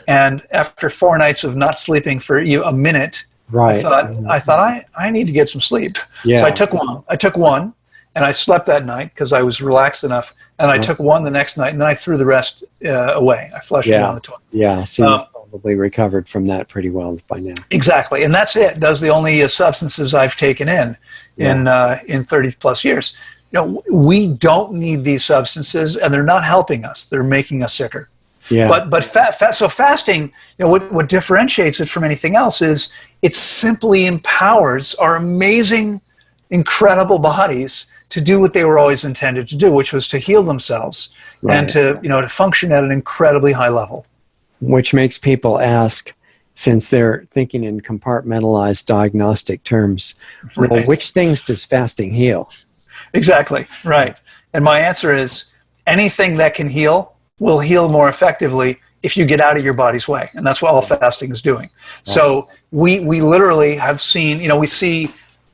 And after 4 nights of not sleeping for a minute, I thought I need to get some sleep. Yeah. So I took one, and I slept that night because I was relaxed enough. And I took one the next night, and then I threw the rest away. I flushed it down the toilet. Yeah, so you've probably recovered from that pretty well by now. Exactly, and that's it. Those are the only substances I've taken in 30 plus years. We don't need these substances, and they're not helping us. They're making us sicker. Yeah. But so fasting, what differentiates it from anything else is it simply empowers our amazing, incredible bodies to do what they were always intended to do, which was to heal themselves and to function at an incredibly high level. Which makes people ask, since they're thinking in compartmentalized diagnostic terms, well, which things does fasting heal? Exactly, right. And my answer is anything that can heal will heal more effectively if you get out of your body's way. And that's what all fasting is doing. Right. So we literally have seen, we see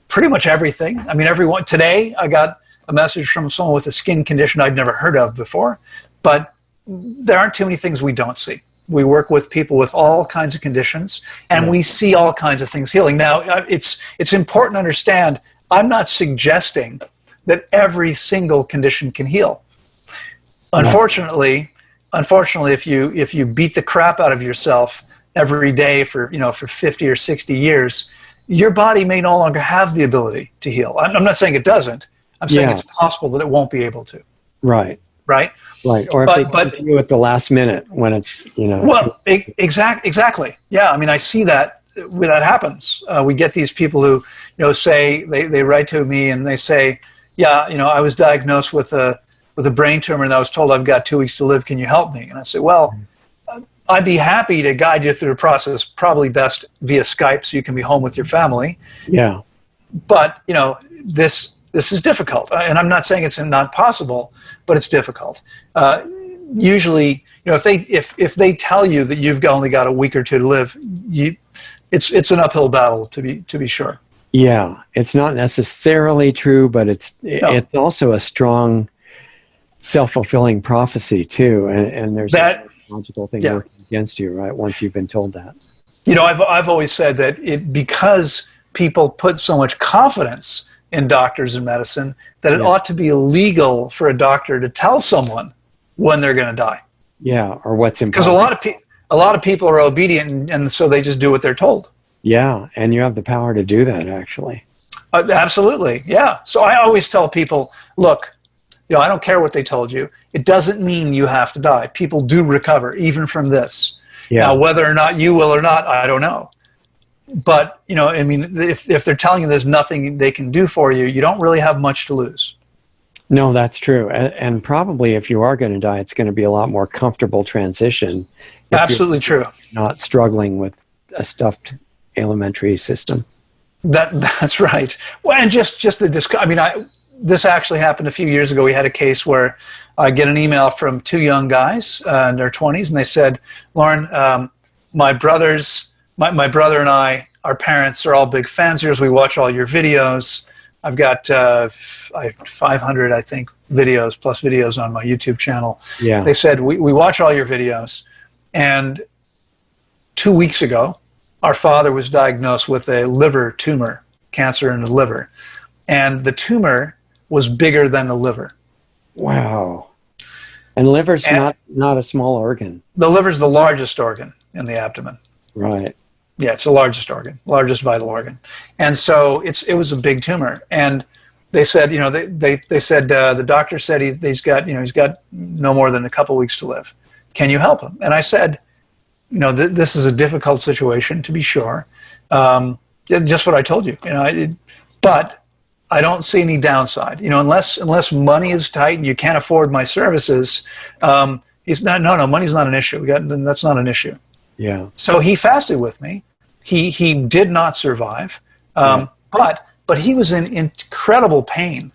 pretty much everything. I mean, today I got a message from someone with a skin condition I'd never heard of before, but there aren't too many things we don't see. We work with people with all kinds of conditions, and we see all kinds of things healing. Now, it's important to understand, I'm not suggesting that every single condition can heal. Unfortunately, if you beat the crap out of yourself every day for 50 or 60 years, your body may no longer have the ability to heal. I'm not saying it doesn't. I'm saying it's possible that it won't be able to. Right. Right. Right. Or if they come to you at the last minute when it's Well, exactly. Yeah. I mean, I see that when that happens. We get these people who say they write to me and they say, I was diagnosed with a brain tumor and I was told I've got 2 weeks to live. Can you help me? And I say, well, I'd be happy to guide you through the process, probably best via Skype so you can be home with your family. Yeah. But, this is difficult. And I'm not saying it's not possible, but it's difficult. Usually, if they tell you that you've only got a week or 2 to live, it's an uphill battle to be sure. Yeah, it's not necessarily true, but it's also a strong self-fulfilling prophecy too, and there's That, a logical thing working against you, right? Once you've been told that. I've always said that because people put so much confidence in doctors and medicine that it ought to be illegal for a doctor to tell someone when they're going to die. Yeah, or what's impossible. Because a lot of people are obedient, and so they just do what they're told. Yeah, and you have the power to do that, actually. Absolutely, yeah. So I always tell people, look, I don't care what they told you. It doesn't mean you have to die. People do recover, even from this. Yeah. Now, whether or not you will or not, I don't know. But, if they're telling you there's nothing they can do for you, you don't really have much to lose. No, that's true. And probably if you are going to die, it's going to be a lot more comfortable transition. Absolutely true. Not struggling with a stuffed alimentary system. That's right. Well, and this actually happened a few years ago. We had a case where I get an email from two young guys in their 20s, and they said, Loren, my brother and I, our parents are all big fans of yours. We watch all your videos. I've got 500, I think, plus videos on my YouTube channel. Yeah. They said, we watch all your videos. And 2 weeks ago, our father was diagnosed with a liver tumor, cancer in the liver. And the tumor was bigger than the liver. Wow. And liver's not a small organ. The liver's the largest organ in the abdomen. Right. Yeah, it's the largest organ, largest vital organ. And so it was a big tumor. And they said, they said, the doctor said he's got no more than a couple weeks to live. Can you help him? And I said, this is a difficult situation, to be sure. Just what I told you, but I don't see any downside. Unless money is tight and you can't afford my services, money's not an issue. That's not an issue. Yeah. So he fasted with me. He did not survive, but he was in incredible pain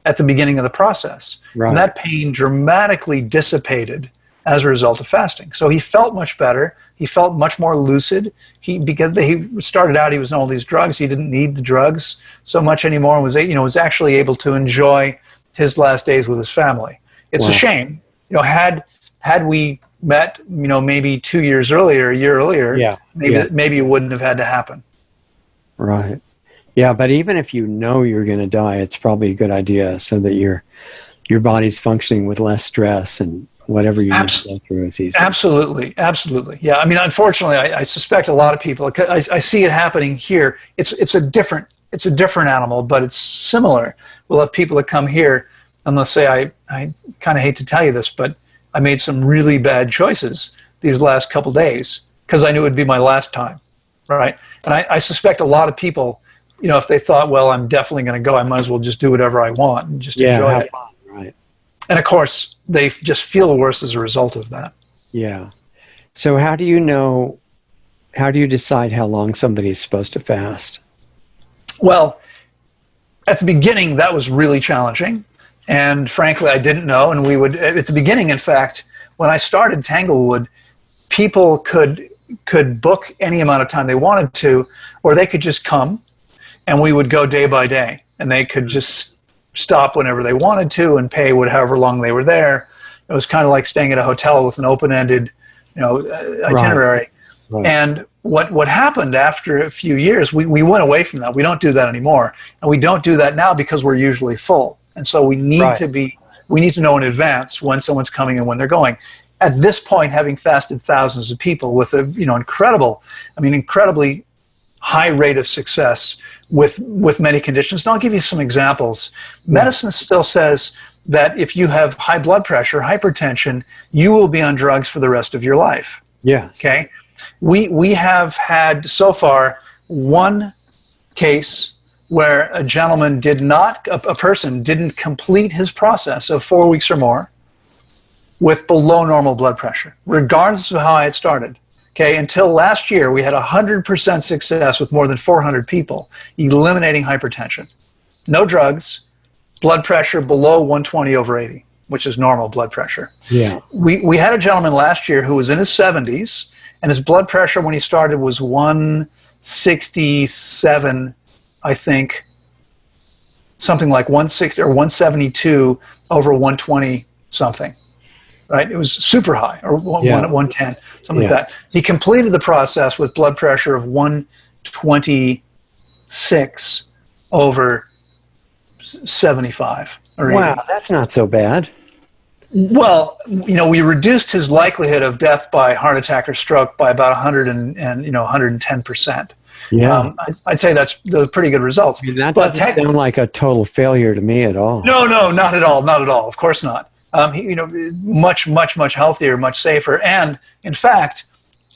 at the beginning of the process. Right. And that pain dramatically dissipated as a result of fasting. So he felt much better. He felt much more lucid. Because he started out, he was on all these drugs. He didn't need the drugs so much anymore, and was actually able to enjoy his last days with his family. It's a shame. Had we met, maybe 2 years earlier, a year earlier, maybe it wouldn't have had to happen. Right. Yeah, but even if you know you're going to die, it's probably a good idea so that your body's functioning with less stress and whatever you need to go through is easy. Absolutely. Yeah. Unfortunately, I suspect a lot of people. I see it happening here. It's a different animal, but it's similar. We'll have people that come here, and they'll say, I kind of hate to tell you this, but I made some really bad choices these last couple days because I knew it would be my last time, right? And I suspect a lot of people, if they thought, well, I'm definitely going to go, I might as well just do whatever I want and just enjoy it. Right. And of course, they just feel worse as a result of that. Yeah. So how do you decide how long somebody is supposed to fast? Well, at the beginning, that was really challenging. And frankly, I didn't know. And at the beginning, in fact, when I started Tanglewood, people could book any amount of time they wanted to, or they could just come and we would go day by day, and they could just stop whenever they wanted to and pay however long they were there. It was kind of like staying at a hotel with an open-ended, itinerary. Right. And what happened after a few years, we went away from that. We don't do that anymore, and we don't do that now because we're usually full. And so we need to know in advance when someone's coming and when they're going. At this point, having fasted thousands of people with incredibly high rate of success with many conditions. And I'll give you some examples. Medicine still says that if you have high blood pressure, hypertension, you will be on drugs for the rest of your life. Yes. Okay. We have had so far one case where a gentleman a person didn't complete his process of 4 weeks or more with below normal blood pressure, regardless of how I had started. Okay, until last year, we had 100% success with more than 400 people eliminating hypertension. No drugs, blood pressure below 120/80, which is normal blood pressure. Yeah. We had a gentleman last year who was in his 70s, and his blood pressure when he started was 1 167, I think, something like 160 or 172 over 120 something. Right? It was super high, or 110, something like that. He completed the process with blood pressure of 126 over 75. Or Wow, 80. that's not so bad. Well, we reduced his likelihood of death by heart attack or stroke by about 110%. Yeah. I'd say those are pretty good results. I mean, that doesn't sound like a total failure to me at all. No, not at all. Not at all. Of course not. Much healthier, much safer. And in fact,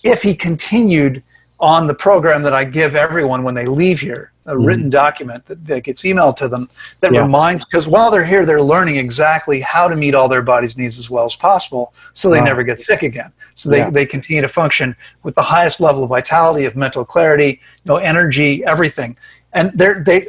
if he continued on the program that I give everyone when they leave here, a written document that gets emailed to them that reminds, because while they're here, they're learning exactly how to meet all their body's needs as well as possible, so they never get sick again. So they continue to function with the highest level of vitality, of mental clarity, energy, everything. And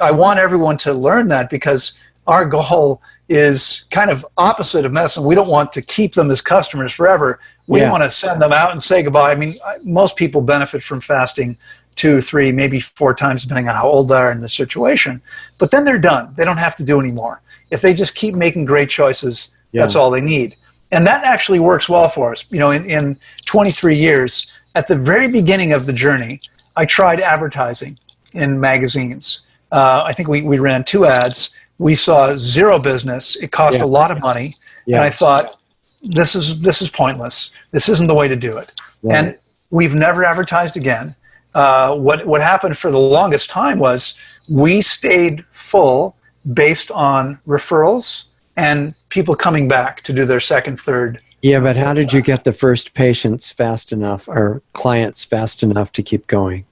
I want everyone to learn that, because our goal is kind of opposite of medicine. We don't want to keep them as customers forever. We want to send them out and say goodbye. I mean, most people benefit from fasting 2, 3, maybe 4 times, depending on how old they are in the situation. But then they're done. They don't have to do anymore. If they just keep making great choices, that's all they need. And that actually works well for us. In 23 years, at the very beginning of the journey, I tried advertising in magazines. I think we ran 2 ads. We saw 0 business. It cost a lot of money. And I thought, this is pointless. This isn't the way to do it. Right. And we've never advertised again. What happened for the longest time was we stayed full based on referrals and people coming back to do their second, third. Yeah, but how did you get the first patients fast enough, or clients fast enough to keep going?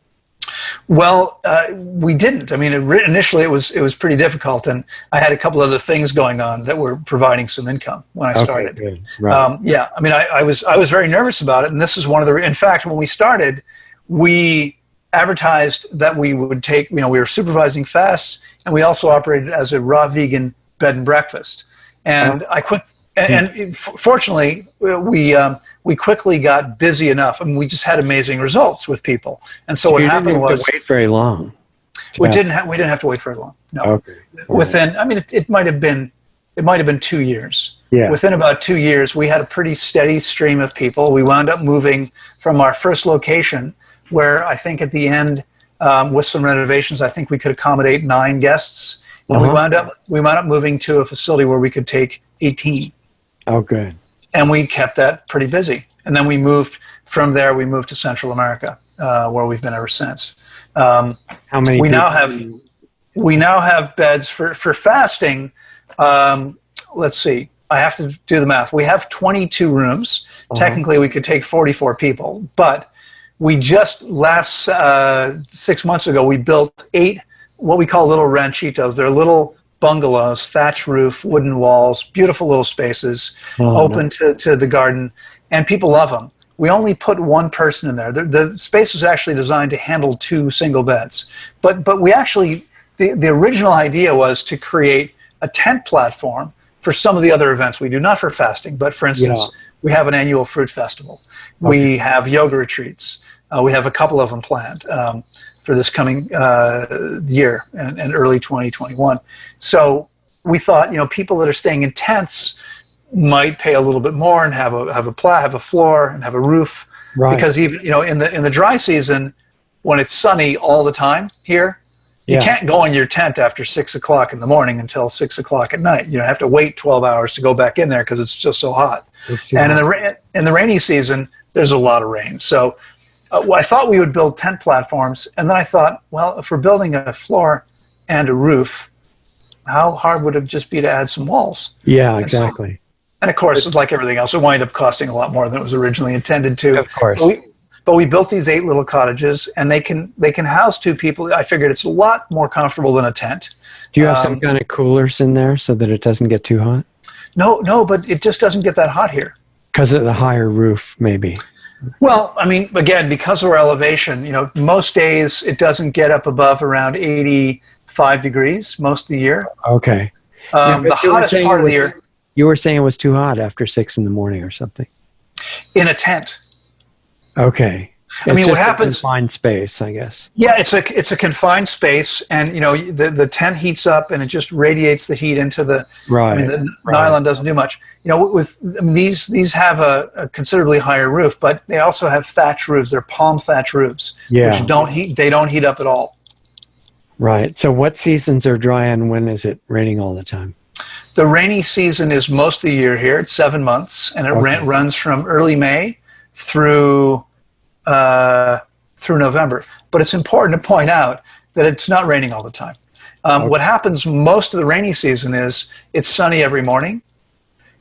Well, we didn't. I mean, initially it was pretty difficult, and I had a couple other things going on that were providing some income when I started. Good. Right. Yeah, I mean, I was very nervous about it, and this is one of the. In fact, when we started, we advertised that we would take. We were supervising fasts, and we also operated as a raw vegan bed and breakfast. And I quit. And fortunately, we quickly got busy enough, and we just had amazing results with people. And so what happened was, you didn't wait very long. We didn't have to wait very long. No. Okay. Within, I mean, it might have been 2 years. Yeah. Within about 2 years, we had a pretty steady stream of people. We wound up moving from our first location, where I think at the end, with some renovations, I think we could accommodate 9 guests. And we wound up moving to a facility where we could take 18. Oh, good. And we kept that pretty busy. And then we moved from there. We moved to Central America, where we've been ever since. How many? We now have beds for fasting. Let's see. I have to do the math. We have 22 rooms. Technically, we could take 44 people, but we just last 6 months ago we built 8 what we call little ranchitos. They're little bungalows, thatch roof, wooden walls, beautiful little spaces, open to the garden, and people love them. We only put 1 person in there. The space was actually designed to handle 2 single beds. But we actually, the original idea was to create a tent platform for some of the other events we do, not for fasting, but for instance, we have an annual fruit festival. We have yoga retreats. We have a couple of them planned for this coming year and early 2021. So we thought, people that are staying in tents might pay a little bit more and have a floor and have a roof, because even in the dry season, when it's sunny all the time here, you can't go in your tent after 6 o'clock in the morning until 6 o'clock at night. You have to wait 12 hours to go back in there because it's just so hot. And in the rainy season, there's a lot of rain. So I thought we would build tent platforms, and then I thought, well, if we're building a floor and a roof, how hard would it just be to add some walls? Yeah, exactly. And of course, it's like everything else, it wound up costing a lot more than it was originally intended to. Of course. But we built these 8 little cottages, and they can house 2 people. I figured it's a lot more comfortable than a tent. Do you have some kind of coolers in there so that it doesn't get too hot? No, but it just doesn't get that hot here. Because of the higher roof, maybe. Well, I mean, again, because of our elevation, most days it doesn't get up above around 85 degrees most of the year. Okay. The hottest part of the year. You were saying it was too hot after 6 in the morning or something. In a tent. Okay. I It's mean, what just a happens? confined space, I guess. Yeah, it's a confined space, and the tent heats up, and it just radiates the heat into the. I mean, Right. the Right. nylon doesn't do much. I mean, these have a considerably higher roof, but they also have thatch roofs. They're palm thatch roofs, Yeah. which don't heat. They don't heat up at all. Right. So what seasons are dry and when is it raining all the time? The rainy season is most of the year here. It's 7 months, and it Okay. runs from early May through through November. But it's important to point out that it's not raining all the time. What happens most of the rainy season is it's sunny every morning,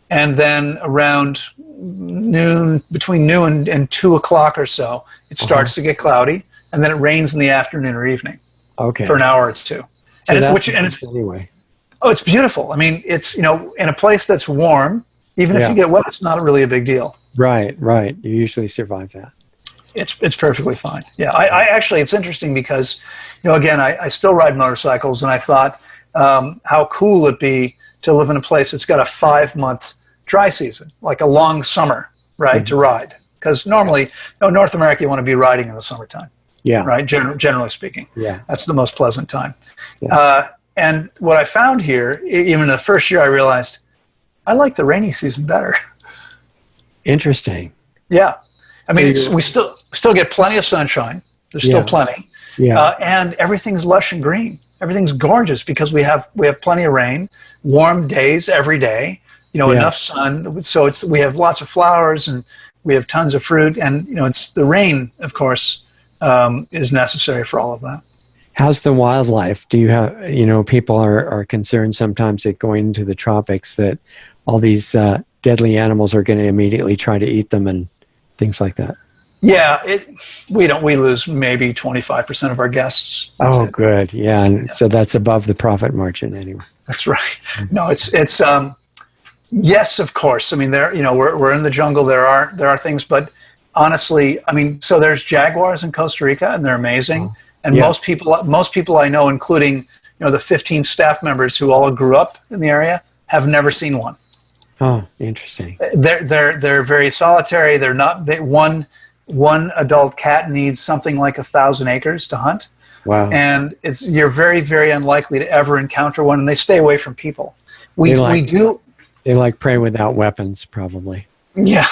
and then around noon, between noon and 2 o'clock or so, it starts to get cloudy, and then it rains in the afternoon or evening Okay. for an hour or two. So And that's it's anyway. oh, it's beautiful. I mean, it's in a place that's warm. Even if Yeah. you get wet, it's not really a big deal. Right. Right. You usually survive that. It's perfectly fine. Yeah, I actually, it's interesting because, again, I still ride motorcycles, and I thought how cool it'd be to live in a place that's got a 5-month dry season, like a long summer, right, to ride. Because normally, North America, you want to be riding in the summertime, Yeah. right? Generally speaking, Yeah. that's the most pleasant time. Yeah. And what I found here, even the first year, I realized I like the rainy season better. Interesting. Yeah. I mean, we still get plenty of sunshine. There's still plenty. Yeah. And everything's lush and green. Everything's gorgeous because we have plenty of rain, warm days every day, enough sun. So we have lots of flowers, and we have tons of fruit, and it's the rain, of course, is necessary for all of that. How's the wildlife? Do you have, people are concerned sometimes that going into the tropics that all these deadly animals are going to immediately try to eat them and things like that. Yeah, we lose maybe 25% of our guests. Oh, good. Yeah. And so that's above the profit margin anyway. That's right. No, it's yes, of course. I mean, we're in the jungle. There are things, but honestly, I mean, so there's jaguars in Costa Rica, and they're amazing. And most people I know, including the 15 staff members who all grew up in the area, have never seen one. Oh, interesting. They're very solitary. They're not. One adult cat needs something like 1,000 acres to hunt. Wow. And you're very, very unlikely to ever encounter one, and they stay away from people. We do. They like prey without weapons, probably. Yeah,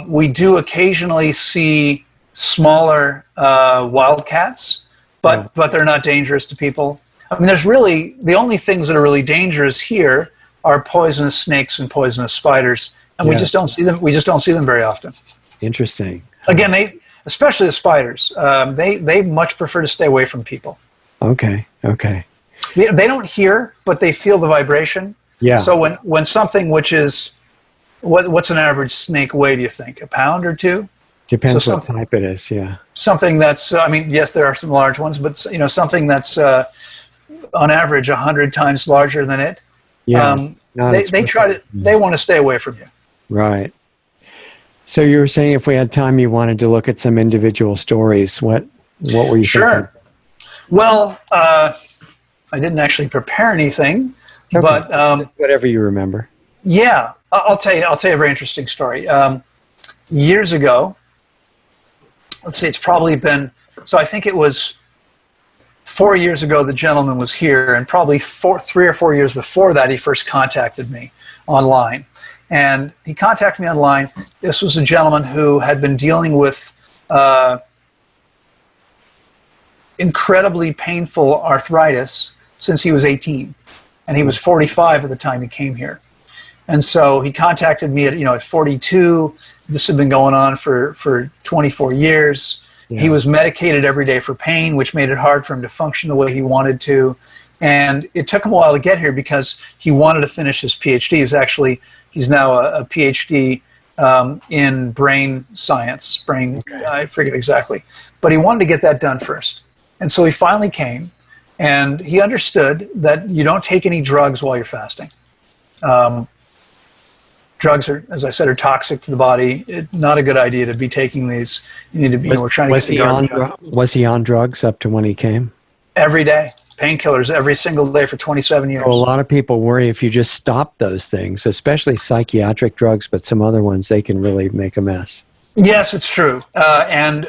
we do occasionally see smaller wildcats, but they're not dangerous to people. I mean, the only things that are really dangerous here are poisonous snakes and poisonous spiders, and we just don't see them. We just don't see them very often. Interesting. Again, especially the spiders, they much prefer to stay away from people. Okay. They don't hear, but they feel the vibration. Yeah. So when something which is, what's an average snake weigh, do you think? A pound or two? Depends what type it is, yeah. Something that's, I mean, yes, there are some large ones, but something that's on average 100 times larger than it. Yeah. They want to stay away from you. Right. So you were saying if we had time, you wanted to look at some individual stories. What were you thinking? Sure. Well, I didn't actually prepare anything, Okay. but whatever you remember. yeah, I'll tell you a very interesting story. Years ago, let's see, it's probably been, so I think it was 4 years ago the gentleman was here, and probably 3 or 4 years before that he first contacted me online. And he contacted me online. This was a gentleman who had been dealing with incredibly painful arthritis since he was 18. And he was 45 at the time he came here. And so he contacted me at 42. This had been going on for 24 years. Yeah. He was medicated every day for pain, which made it hard for him to function the way he wanted to. And it took him a while to get here because he wanted to finish his PhD. He's now a PhD in brain science. I forget exactly. But he wanted to get that done first. And so he finally came, and he understood that you don't take any drugs while you're fasting. Drugs are, as I said, are toxic to the body. It's not a good idea to be taking these. You need to be. We're trying to get the garbage out. Was he on drugs up to when he came? Every day, painkillers every single day for 27 years. So a lot of people worry if you just stop those things, especially psychiatric drugs, but some other ones, they can really make a mess. Yes, it's true. And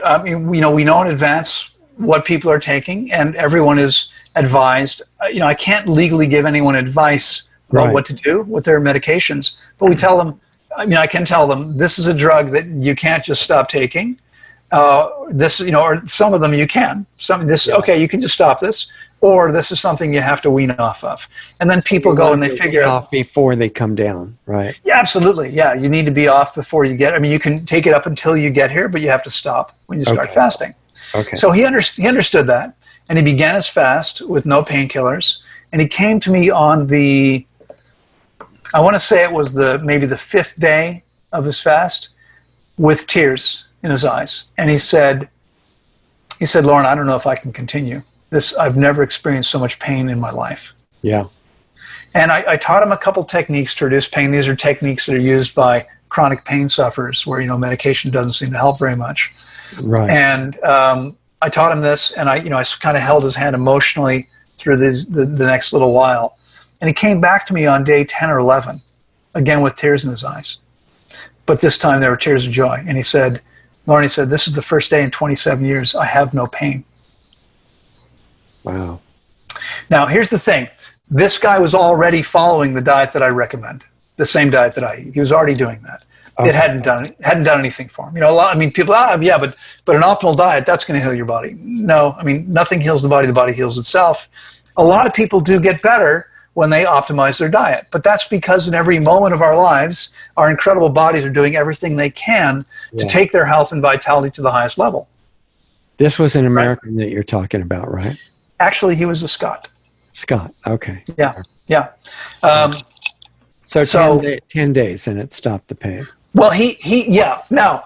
we know in advance what people are taking, and everyone is advised. I can't legally give anyone advice about what to do with their medications, but we tell them, I can tell them, this is a drug that you can't just stop taking. Or some of them you can. Okay, you can just stop this, or this is something you have to wean off of. And then people go and they figure out off before they come down, right? Yeah, absolutely. Yeah, you need to be off before you get. You can take it up until you get here, but you have to stop when you start fasting. Okay. So he understood that, and he began his fast with no painkillers. And he came to me on I want to say it was maybe the 5th day of his fast, with tears in his eyes. And he said, Loren, I don't know if I can continue this. I've never experienced so much pain in my life. Yeah. And I taught him a couple techniques to reduce pain. These are techniques that are used by chronic pain sufferers where, medication doesn't seem to help very much. Right. And I taught him this, and I kind of held his hand emotionally through the next little while. And he came back to me on day 10 or 11, again with tears in his eyes. But this time there were tears of joy. And he said, Loren, this is the first day in 27 years I have no pain. Wow. Now, here's the thing. This guy was already following the diet that I recommend, the same diet that I eat. He was already doing that. Okay. It hadn't done anything for him. People, but an optimal diet, that's going to heal your body. No, nothing heals the body heals itself. A lot of people do get better when they optimize their diet, but that's because in every moment of our lives, our incredible bodies are doing everything they can to take their health and vitality to the highest level. This was an American that you're talking about, right? Actually, he was a Scot. Scott, okay. Yeah. So 10 days and it stopped the pain. Well, Now,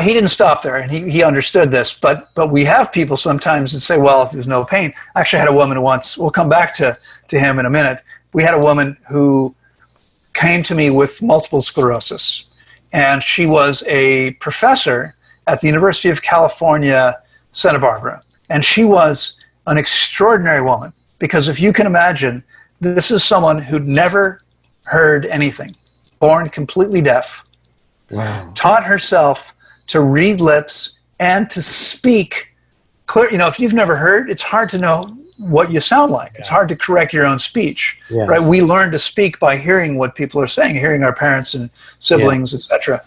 he didn't stop there, and he understood this, but we have people sometimes that say, well, if there's no pain. I actually had a woman once, we'll come back to him in a minute. We had a woman who came to me with multiple sclerosis, and she was a professor at the University of California, Santa Barbara, and she was an extraordinary woman, because if you can imagine, this is someone who'd never heard anything, born completely deaf, taught herself to read lips and to speak clear. If you've never heard, it's hard to know what you sound like. It's hard to correct your own speech, right? We learn to speak by hearing what people are saying, hearing our parents and siblings, etc.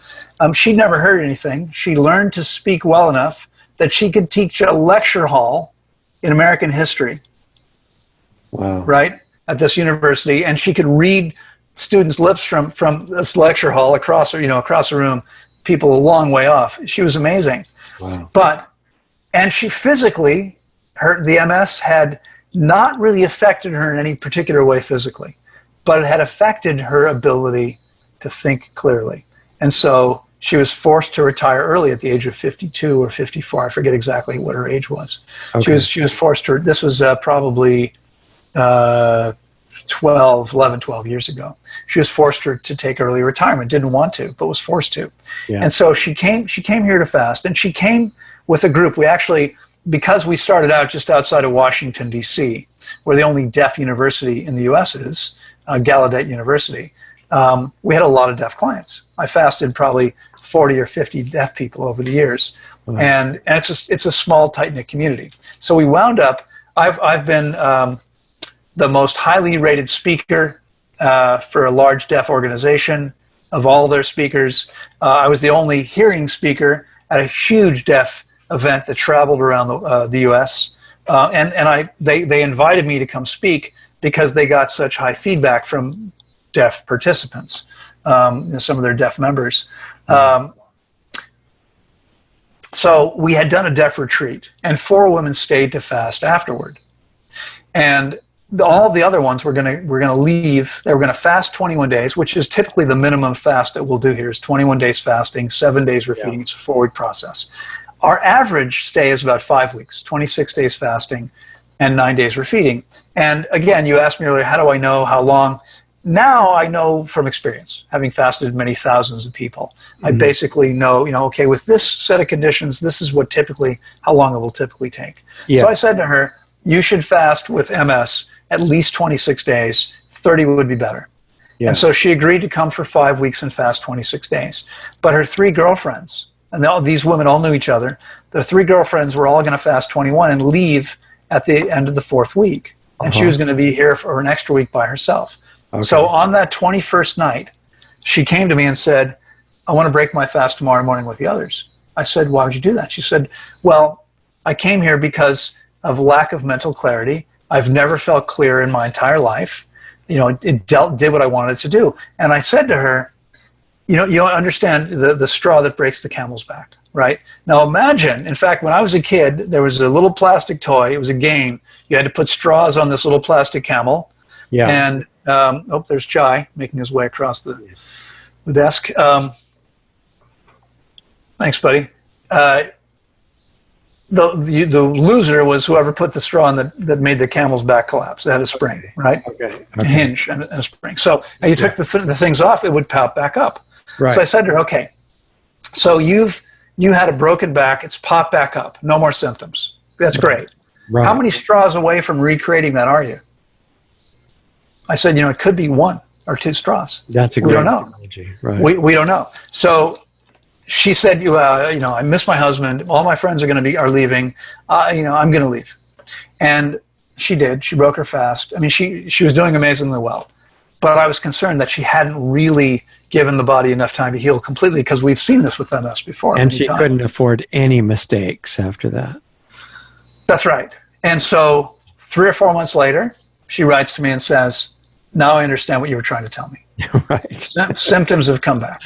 She'd never heard anything. She learned to speak well enough that she could teach a lecture hall in American history, right, at this university, and she could read students' lips from this lecture hall across the room, people a long way off. She was amazing. Wow. And she physically, the MS had not really affected her in any particular way physically, but it had affected her ability to think clearly. And so she was forced to retire early at the age of 52 or 54. I forget exactly what her age was. Okay. She was forced to, this was probably 11, 12 years ago. She was forced to take early retirement, didn't want to, but was forced to. Yeah. And so she came here to fast, and she came with a group. We actually, because we started out just outside of Washington, D.C., where the only deaf university in the U.S. is, Gallaudet University, we had a lot of deaf clients. I fasted probably 40 or 50 deaf people over the years. Wow. And it's a small, tight-knit community. So we wound up, I've been the most highly rated speaker for a large deaf organization of all their speakers. I was the only hearing speaker at a huge deaf event that traveled around the U.S. They invited me to come speak because they got such high feedback from deaf participants, some of their deaf members. So we had done a deaf retreat, and 4 women stayed to fast afterward. And all the other ones were going to leave. They were going to fast 21 days, which is typically the minimum fast that we'll do here is 21 days fasting, 7 days refeeding. Yeah. It's a 4-week process. Our average stay is about 5 weeks, 26 days fasting and 9 days refeeding. And again, you asked me earlier, how do I know how long? Now I know from experience, having fasted many thousands of people. Mm-hmm. I basically know, okay, with this set of conditions, this is how long it will typically take. Yeah. So I said to her, you should fast with MS at least 26 days, 30 would be better. Yeah. And so she agreed to come for 5 weeks and fast 26 days. But her 3 girlfriends and these women all knew each other. The 3 girlfriends were all going to fast 21 and leave at the end of the 4th week. And she was going to be here for an extra week by herself. Okay. So on that 21st night, she came to me and said, I want to break my fast tomorrow morning with the others. I said, why would you do that? She said, well, I came here because of lack of mental clarity. I've never felt clear in my entire life. You know, it did what I wanted to do. And I said to her, you understand the straw that breaks the camel's back, right? Now imagine, in fact, when I was a kid, there was a little plastic toy. It was a game. You had to put straws on this little plastic camel. Yeah. And, there's Jai making his way across the desk. Thanks, buddy. The loser was whoever put the straw in that made the camel's back collapse. It had a spring, right? Okay. A hinge and a spring. So now you took the things off, it would pop back up. Right. So I said to her, okay, so you had a broken back, it's popped back up, no more symptoms. That's great. Right. How many straws away from recreating that are you? I said, it could be 1 or 2 straws. That's a great analogy. Right. We don't know. So she said, I miss my husband. All my friends are leaving. I'm going to leave. And she did. She broke her fast. I mean, she was doing amazingly well. But I was concerned that she hadn't really given the body enough time to heal completely, because we've seen this with MS before. And she couldn't afford any mistakes after that. That's right. And so 3 or 4 months later, she writes to me and says, now I understand what you were trying to tell me. Right. Symptoms have come back.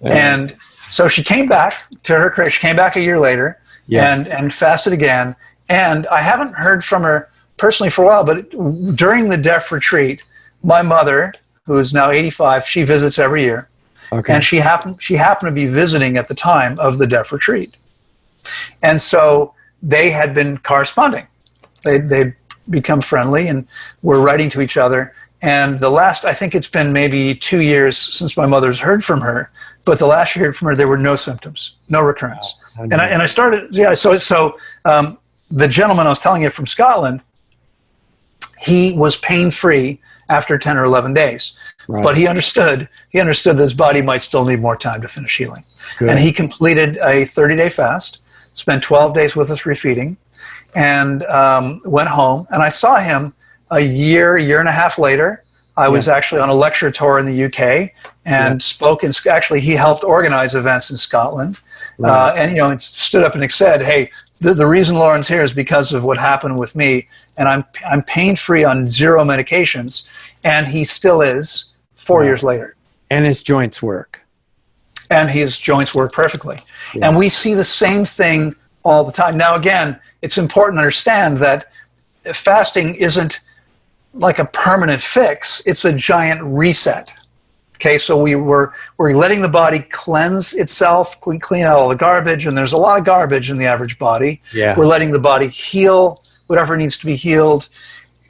And so she came back to her career. She came back a year later and fasted again. And I haven't heard from her personally for a while, but during the deaf retreat, my mother, who is now 85, she visits every year. Okay. And she happened to be visiting at the time of the deaf retreat. And so they had been corresponding. They'd become friendly and were writing to each other. And I think it's been maybe 2 years since my mother's heard from her, but the last she heard from her, there were no symptoms, no recurrence. Wow. And I started, so the gentleman I was telling you from Scotland, he was pain-free after 10 or 11 days. Right. But he understood that his body might still need more time to finish healing. Good. And he completed a 30-day fast, spent 12 days with us refeeding, and went home. And I saw him a year and a half later. I was actually on a lecture tour in the UK and spoke. Actually, he helped organize events in Scotland. Right. And stood up and said, hey, the reason Loren's here is because of what happened with me. And I'm pain-free on 0 medications. And he still is 4 years later. And his joints work. And his joints work perfectly. Yeah. And we see the same thing all the time. Now, again, it's important to understand that fasting isn't like a permanent fix. It's a giant reset. Okay, so we're letting the body cleanse itself, clean out all the garbage, and there's a lot of garbage in the average body. Yeah. We're letting the body heal whatever needs to be healed.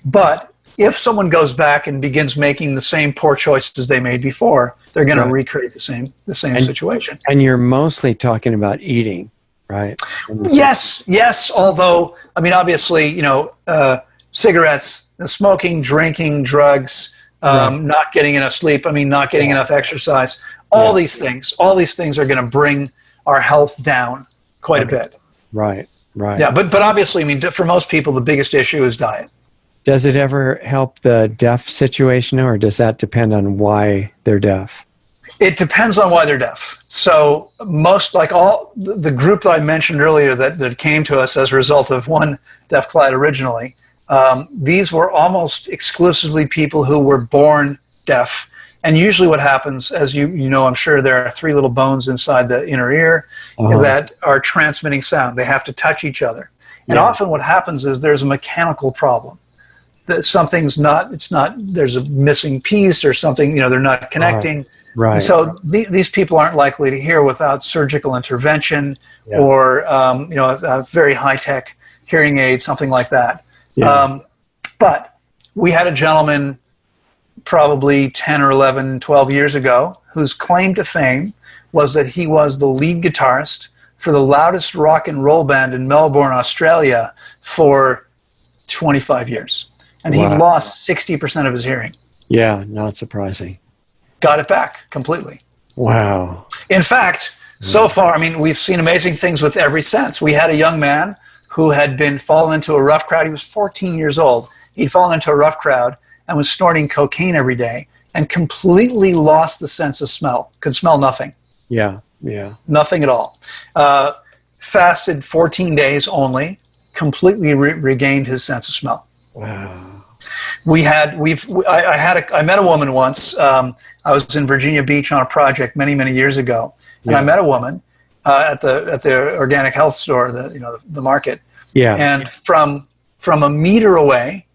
But if someone goes back and begins making the same poor choices they made before, they're going to recreate the same situation. And you're mostly talking about eating, right? Yes. Although, I mean, obviously, cigarettes, smoking, drinking, drugs, not getting enough sleep, not getting enough exercise, all these things are going to bring our health down quite a bit. Right. Yeah, but obviously, for most people, the biggest issue is diet. Does it ever help the deaf situation, or does that depend on why they're deaf? It depends on why they're deaf. So the group that I mentioned earlier that came to us as a result of one deaf client originally, these were almost exclusively people who were born deaf. And usually what happens, as you know, I'm sure there are 3 little bones inside the inner ear that are transmitting sound. They have to touch each other. And often what happens is there's a mechanical problem. That there's a missing piece or something, they're not connecting. Right. So these people aren't likely to hear without surgical intervention or, a very high-tech hearing aid, something like that. Yeah. But we had a gentleman probably 10 or 11, 12 years ago whose claim to fame was that he was the lead guitarist for the loudest rock and roll band in Melbourne, Australia for 25 years. And he lost 60% of his hearing. Yeah, not surprising. Got it back completely. Wow. In fact, So far, I mean, we've seen amazing things with every sense. We had a young man who had been fallen into a rough crowd. He was 14 years old. He'd fallen into a rough crowd and was snorting cocaine every day and completely lost the sense of smell. Could smell nothing. Yeah, yeah. Nothing at all. Fasted 14 days only, completely regained his sense of smell. Wow. I met a woman once. I was in Virginia Beach on a project many years ago, and I met a woman at the organic health store, the market. Yeah. And from a meter away,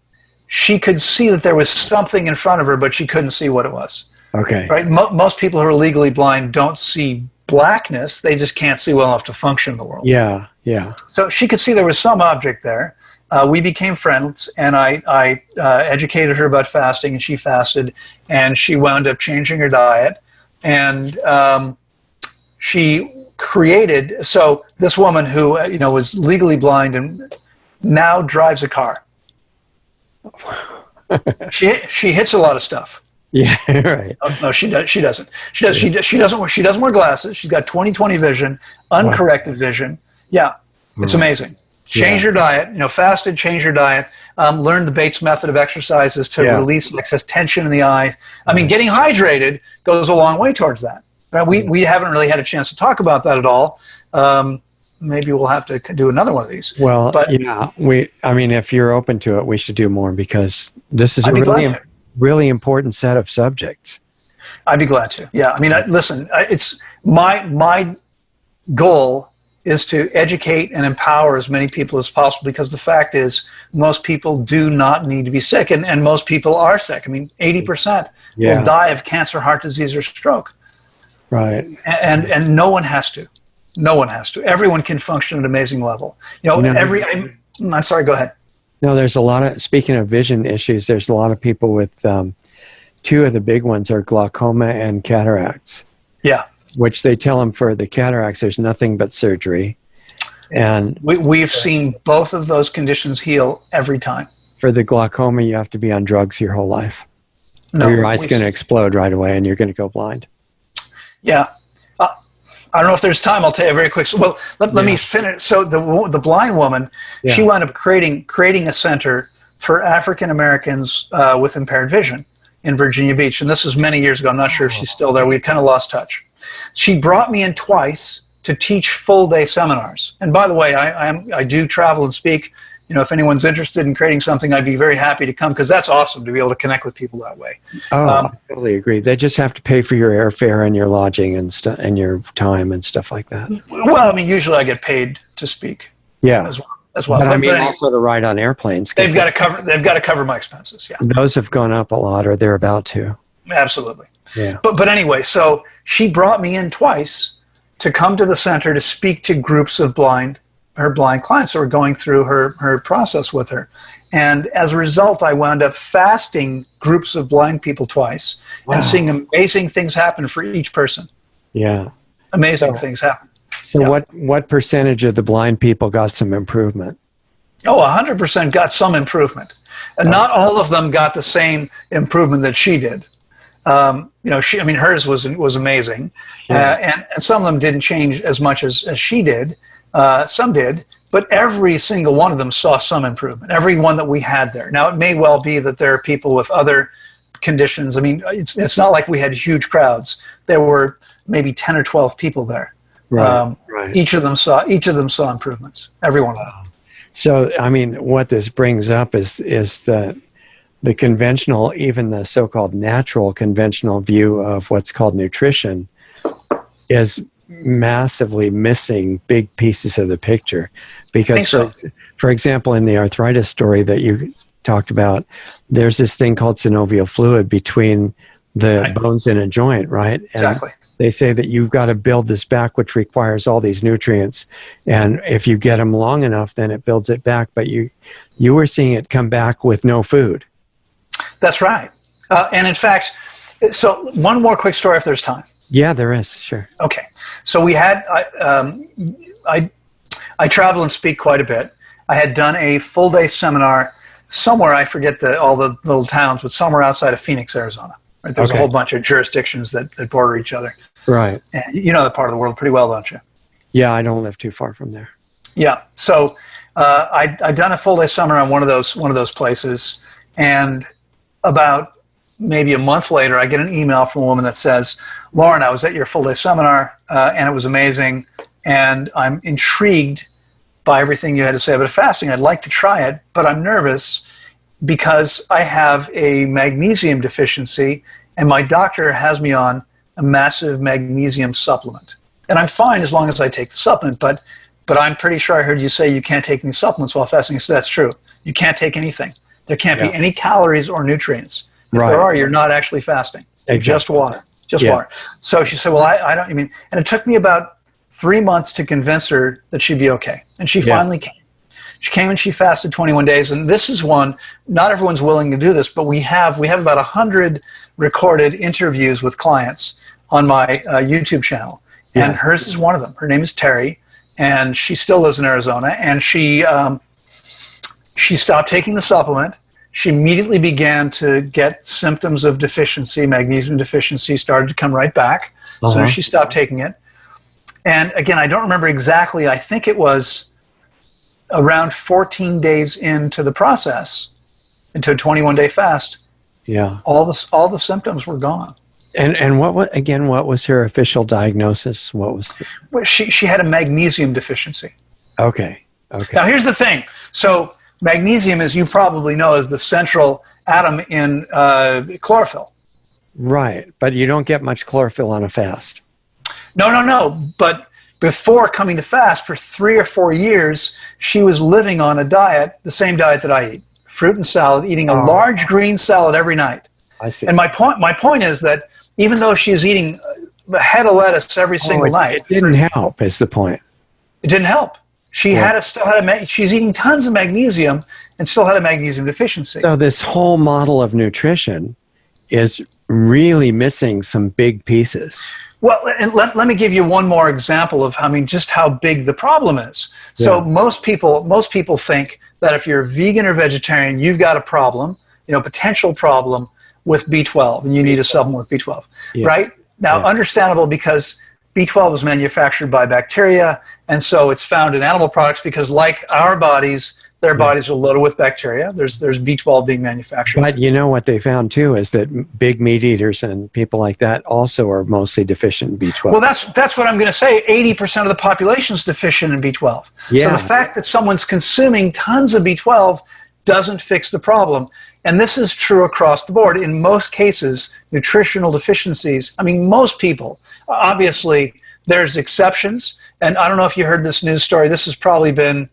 she could see that there was something in front of her, but she couldn't see what it was. Okay. Right. Most people who are legally blind don't see blackness; they just can't see well enough to function in the world. Yeah. Yeah. So she could see there was some object there. We became friends, and I educated her about fasting, and she fasted, and she wound up changing her diet, and she created. So this woman who was legally blind and now drives a car. She hits a lot of stuff. Yeah, right. Oh, no, she doesn't. She doesn't wear glasses. She's got 20/20 vision, uncorrected vision. Yeah, it's amazing. Change your diet, fasted, change your diet, learn the Bates method of exercises to release excess tension in the eye. I mean, getting hydrated goes a long way towards that. Right? We haven't really had a chance to talk about that at all. Maybe we'll have to do another one of these. Well, yeah, if you're open to it, we should do more, because this is a really important set of subjects. I'd be glad to. Yeah, I mean, listen, it's my goal is to educate and empower as many people as possible, because the fact is most people do not need to be sick, and most people are sick. I mean, 80% will die of cancer, heart disease, or stroke. Right. And no one has to. No one has to. Everyone can function at an amazing level. I'm sorry, go ahead. No, there's a lot of, speaking of vision issues, there's a lot of people with, two of the big ones are glaucoma and cataracts. Yeah. Which they tell them for the cataracts, there's nothing but surgery. And we've seen both of those conditions heal every time. For the glaucoma, you have to be on drugs your whole life. Or your eye's going to explode right away and you're going to go blind. Yeah. I don't know if there's time. I'll tell you very quick. So, let me finish. So the blind woman, she wound up creating a center for African Americans with impaired vision in Virginia Beach. And this was many years ago. I'm not sure if she's still there. We kind of lost touch. She brought me in twice to teach full-day seminars. And by the way, I do travel and speak. If anyone's interested in creating something, I'd be very happy to come, because that's awesome to be able to connect with people that way. Oh, I totally agree. They just have to pay for your airfare and your lodging and your time and stuff like that. Well, I mean, usually I get paid to speak. Yeah. As well. But I mean, also to ride on airplanes. They've got to cover my expenses. Yeah. Those have gone up a lot, or they're about to. Absolutely. Yeah. But anyway, so she brought me in twice to come to the center to speak to groups of her blind clients that were going through her process with her. And as a result, I wound up fasting groups of blind people twice and seeing amazing things happen for each person. Yeah. Amazing things happen. So what percentage of the blind people got some improvement? Oh, 100% got some improvement. And not all of them got the same improvement that she did. Hers was amazing. And some of them didn't change as much as she did. Some did, but every single one of them saw some improvement. Every one that we had there. Now, it may well be that there are people with other conditions. I mean, it's not like we had huge crowds. There were maybe 10 or 12 people there. Right. Each of them saw improvements. Every one of them. So, I mean, what this brings up is the conventional, even the so-called natural conventional view of what's called nutrition is massively missing big pieces of the picture. Because, for example, in the arthritis story that you talked about, there's this thing called synovial fluid between the bones in a joint, right? And exactly. They say that you've got to build this back, which requires all these nutrients. And if you get them long enough, then it builds it back. But you were seeing it come back with no food. That's right. And in fact, so one more quick story if there's time. Yeah, there is. Sure. Okay. So we had, I travel and speak quite a bit. I had done a full-day seminar somewhere, I forget all the little towns, but somewhere outside of Phoenix, Arizona. Right? There's a whole bunch of jurisdictions that border each other. Right. And you know that part of the world pretty well, don't you? Yeah, I don't live too far from there. Yeah. So I'd done a full day seminar on one of those places, and about maybe a month later, I get an email from a woman that says, "Loren, I was at your full day seminar, and it was amazing, and I'm intrigued by everything you had to say about fasting. I'd like to try it, but I'm nervous because I have a magnesium deficiency, and my doctor has me on a massive magnesium supplement. And I'm fine as long as I take the supplement, but I'm pretty sure I heard you say you can't take any supplements while fasting." I said, "That's true. You can't take anything. There can't be any calories or nutrients. If there are, you're not actually fasting. Exactly. Just water. Just water." So she said, "Well, I don't, I mean," and it took me about 3 months to convince her that she'd be okay. And she finally came. She came and she fasted 21 days. And this is one, not everyone's willing to do this, but we have about 100 recorded interviews with clients on my YouTube channel. And hers is one of them. Her name is Terry, and she still lives in Arizona. And she stopped taking the supplement. She immediately began to get symptoms of deficiency, magnesium deficiency started to come right back. So she stopped taking it. And again, I don't remember exactly. I think it was around 14 days into the process, into a 21-day fast. Yeah. All the symptoms were gone. And what was her official diagnosis? What was She had a magnesium deficiency. Okay. Now here's the thing. So magnesium, as you probably know, is the central atom in chlorophyll. Right, but you don't get much chlorophyll on a fast. No. But before coming to fast, for 3 or 4 years, she was living on a diet, the same diet that I eat, fruit and salad, eating a large green salad every night. I see. And my point is that even though she's eating a head of lettuce every single night, it didn't help. Is the point? It didn't help. She she's eating tons of magnesium and still had a magnesium deficiency. So this whole model of nutrition is really missing some big pieces. Well, and let me give you one more example of, just how big the problem is. So most people think that if you're vegan or vegetarian, you've got a problem, potential problem with B12, and you need a supplement with B12, right? Now, understandable, because B12 is manufactured by bacteria, and so it's found in animal products because, like our bodies, their bodies are loaded with bacteria. There's B12 being manufactured. But you know what they found too is that big meat eaters and people like that also are mostly deficient in B12. Well, that's what I'm going to say. 80% of the population is deficient in B12. So the fact that someone's consuming tons of B12 doesn't fix the problem. And this is true across the board. In most cases, nutritional deficiencies, most people, obviously there's exceptions. And I don't know if you heard this news story. This has probably been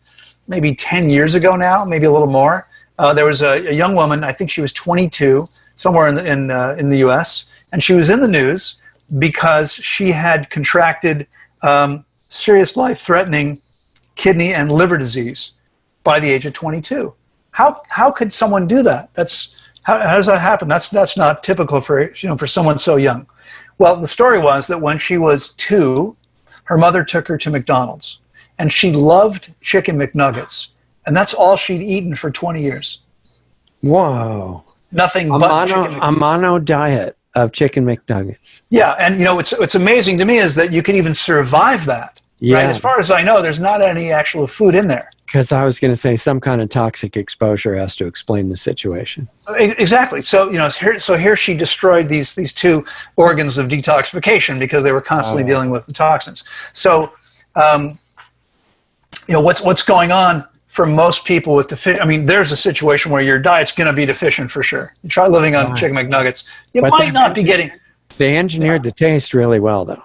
maybe 10 years ago now, maybe a little more. There was a young woman, I think she was 22, somewhere in the US, and she was in the news because she had contracted serious life-threatening kidney and liver disease by the age of 22. How could someone do that? How does that happen? That's not typical for someone so young. Well, the story was that when she was 2, her mother took her to McDonald's, and she loved chicken McNuggets, and that's all she'd eaten for 20 years. Whoa! Nothing a mono diet of chicken McNuggets. Yeah, and what's amazing to me is that you can even survive that. Yeah. Right? As far as I know, there's not any actual food in there. Because I was going to say some kind of toxic exposure has to explain the situation. Exactly. So here she destroyed these 2 organs of detoxification because they were constantly dealing with the toxins. So what's going on for most people with there's a situation where your diet's going to be deficient for sure. You try living on chicken McNuggets, you might not be getting. They engineered the taste really well, though.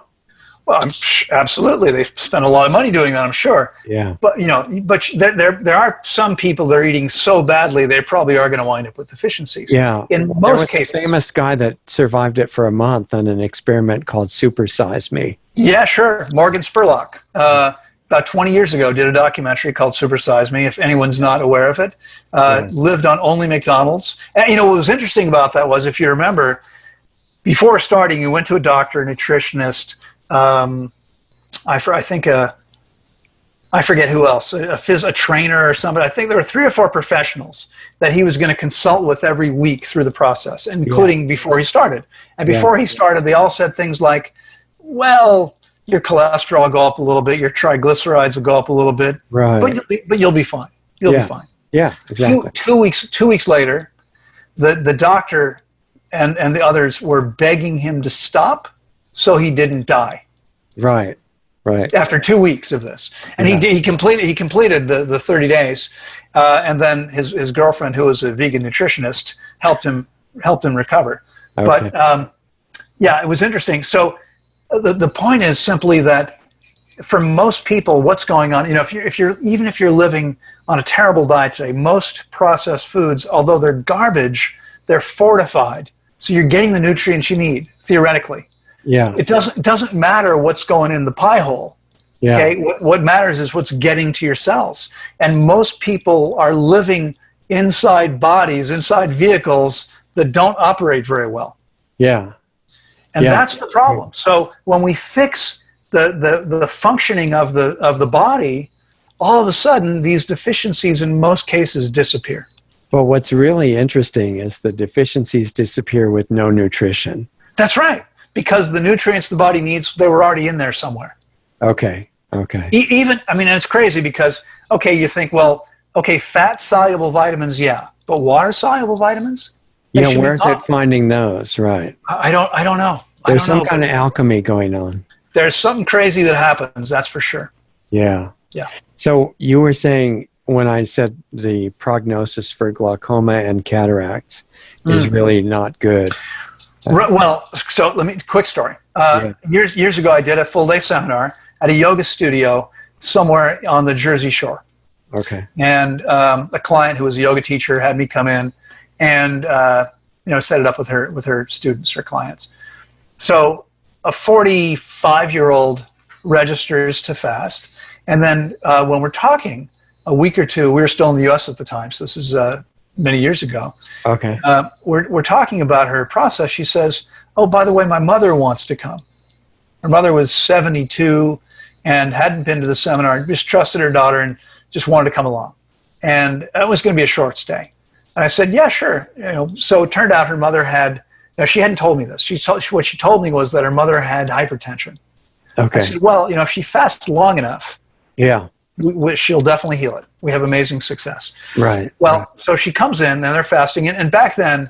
Well, absolutely. They've spent a lot of money doing that, I'm sure. Yeah. But there are some people that are eating so badly they probably are going to wind up with deficiencies. Yeah. In most cases. A famous guy that survived it for a month on an experiment called Super Size Me. Yeah, sure. Morgan Spurlock, about 20 years ago, did a documentary called Super Size Me. If anyone's not aware of it, lived on only McDonald's. And what was interesting about that was, if you remember, before starting, you went to a doctor, a nutritionist. I forget who else, a trainer or somebody. I think there were 3 or 4 professionals that he was going to consult with every week through the process, including before he started. And before he started, they all said things like, well, your cholesterol will go up a little bit, your triglycerides will go up a little bit, Right. but you'll be fine. You'll be fine. Yeah, exactly. Two weeks later, the doctor and the others were begging him to stop so he didn't die. Right. Right. After 2 weeks of this, and he completed the 30 days, and then his girlfriend, who was a vegan nutritionist, helped him recover. Okay. But yeah, it was interesting. So the point is simply that for most people, what's going on? You know, if you're living on a terrible diet today, most processed foods, although they're garbage, they're fortified, so you're getting the nutrients you need theoretically. Yeah. It doesn't matter what's going in the pie hole. Yeah. Okay. What matters is what's getting to your cells. And most people are living inside bodies, inside vehicles that don't operate very well. Yeah. And that's the problem. So when we fix the functioning of the body, all of a sudden these deficiencies in most cases disappear. But what's really interesting is the deficiencies disappear with no nutrition. That's right. Because the nutrients the body needs, they were already in there somewhere. Okay. Okay. Even, I mean, and it's crazy because, okay, you think, well, okay, fat-soluble vitamins, yeah. But water-soluble vitamins? Yeah, where's it finding those? Right. I don't know. There's some kind of alchemy going on. There's something crazy that happens, that's for sure. Yeah. Yeah. So you were saying when I said the prognosis for glaucoma and cataracts is really not good. Well, so quick story. Years ago, I did a full-day seminar at a yoga studio somewhere on the Jersey Shore. Okay. And a client who was a yoga teacher had me come in and set it up with her students, her clients. So a 45-year-old registers to fast, and then when we're talking a week or two, we were still in the U.S. at the time, so this is many years ago. Okay. We're talking about her process. She says, "Oh, by the way, my mother wants to come." Her mother was 72 and hadn't been to the seminar, just trusted her daughter and just wanted to come along. And it was going to be a short stay. And I said, "Yeah, sure." So it turned out her mother had. Now, she hadn't told me this. What she told me was that her mother had hypertension. Okay. I said, "Well, if she fasts long enough, yeah, she'll definitely heal it. We have amazing success." Right. Well, right. So she comes in and they're fasting. And back then,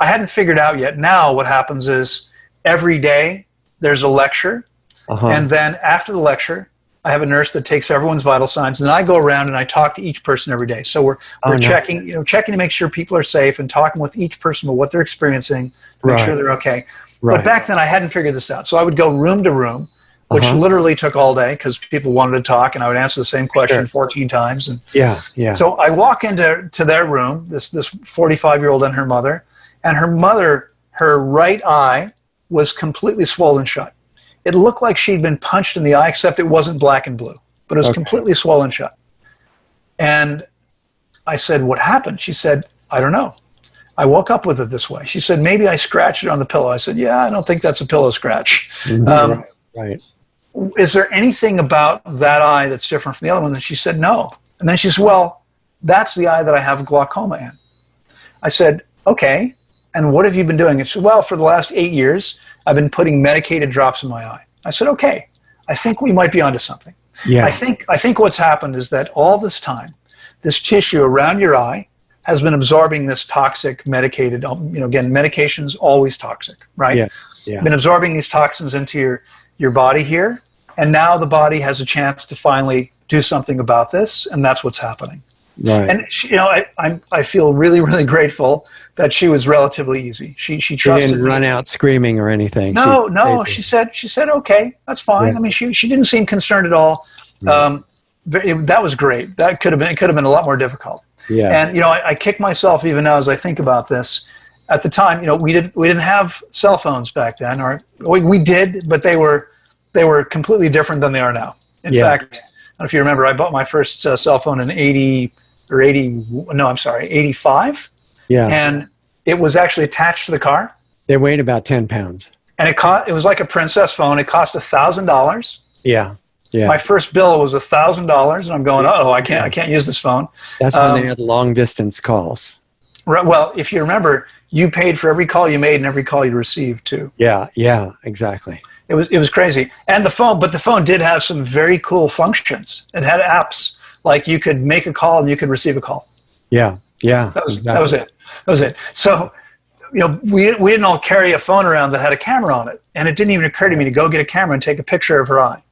I hadn't figured out yet. Now what happens is every day there's a lecture. And then after the lecture, I have a nurse that takes everyone's vital signs. And then I go around and I talk to each person every day. So we're checking to make sure people are safe and talking with each person about what they're experiencing, to make sure they're okay. Right. But back then I hadn't figured this out. So I would go room to room, which literally took all day because people wanted to talk, and I would answer the same question 14 times. And so I walk into their room, this 45-year-old and her mother, her right eye was completely swollen shut. It looked like she'd been punched in the eye, except it wasn't black and blue, but it was completely swollen shut. And I said, "What happened?" She said, "I don't know. I woke up with it this way." She said, "Maybe I scratched it on the pillow." I said, "Yeah, I don't think that's a pillow scratch." Right. Is there anything about that eye that's different from the other one? And she said, "No." And then she said, "Well, that's the eye that I have glaucoma in." I said, "Okay, and what have you been doing?" And she said, "Well, for the last 8 years, I've been putting medicated drops in my eye." I said, "Okay, I think we might be onto something." Yeah. I think what's happened is that all this time, this tissue around your eye has been absorbing this toxic medicated, again, medication's always toxic, right? Yeah. Yeah. Been absorbing these toxins into your body here, and now the body has a chance to finally do something about this, and that's what's happening. Right. And I feel really, really grateful that she was relatively easy. She trusted didn't run out screaming or anything. No. She said, "Okay, that's fine." Yeah. I mean, she didn't seem concerned at all. That was great. It could have been a lot more difficult. Yeah. And I kick myself even now as I think about this. At the time, we didn't have cell phones back then, or we did, but they were completely different than they are now. In fact, I don't know if you remember, I bought my first cell phone in 85. Yeah. And it was actually attached to the car. They weighed about 10 pounds. And it was like a princess phone. It cost $1,000. Yeah. Yeah. My first bill was $1,000, and I'm going, I can't use this phone. That's when they had long distance calls. Right, well, if you remember, you paid for every call you made and every call you received too. Yeah, yeah, exactly. It was crazy. And but the phone did have some very cool functions. It had apps, like you could make a call and you could receive a call. Yeah, yeah. That was exactly. that was it. So, we didn't all carry a phone around that had a camera on it, and it didn't even occur to me to go get a camera and take a picture of her eye.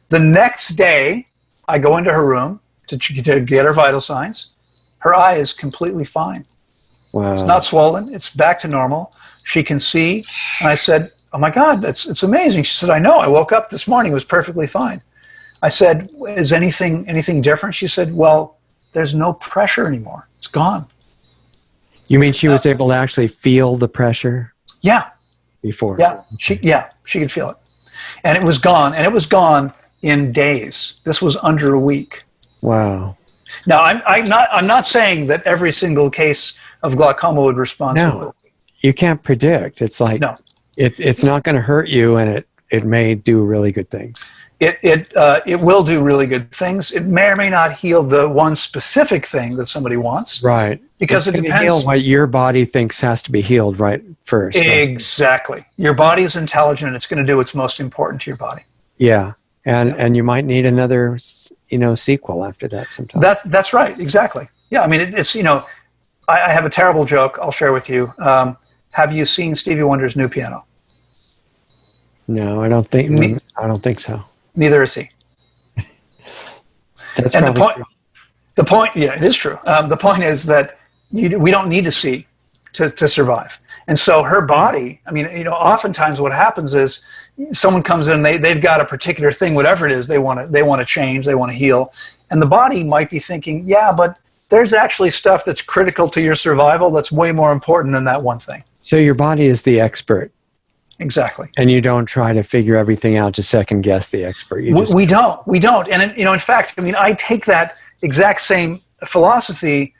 The next day, I go into her room to get her vital signs. Her eye is completely fine. Wow. It's not swollen. It's back to normal. She can see. And I said, "Oh my God, it's amazing." She said, "I know. I woke up this morning, it was perfectly fine." I said, "Is anything different?" She said, "Well, there's no pressure anymore. It's gone." You mean she was able to actually feel the pressure? Yeah. Before? Yeah. She could feel it. And it was gone. And it was gone in days. This was under a week. Wow. Now, I'm not saying that every single case of glaucoma would respond. No, you can't predict. It's like, no. It's not going to hurt you, and it may do really good things. It will do really good things. It may or may not heal the one specific thing that somebody wants. Right. Because it depends. Heal what your body thinks has to be healed right first. Exactly. Right? Your body is intelligent, and it's going to do what's most important to your body. Yeah. And you might need another, sequel after that sometime. That's right. Exactly. Yeah. I mean, it's I have a terrible joke I'll share with you. Have you seen Stevie Wonder's new piano? No, I don't think so. Neither is he. That's and probably the point, yeah, it is true. The point is that we don't need to see to survive. And so her body, I mean, oftentimes what happens is someone comes in, they've got a particular thing, whatever it is, they want to change, they want to heal. And the body might be thinking, yeah, but there's actually stuff that's critical to your survival that's way more important than that one thing. So your body is the expert. Exactly. And you don't try to figure everything out to second guess the expert. We don't. And in fact, I mean, I take that exact same philosophy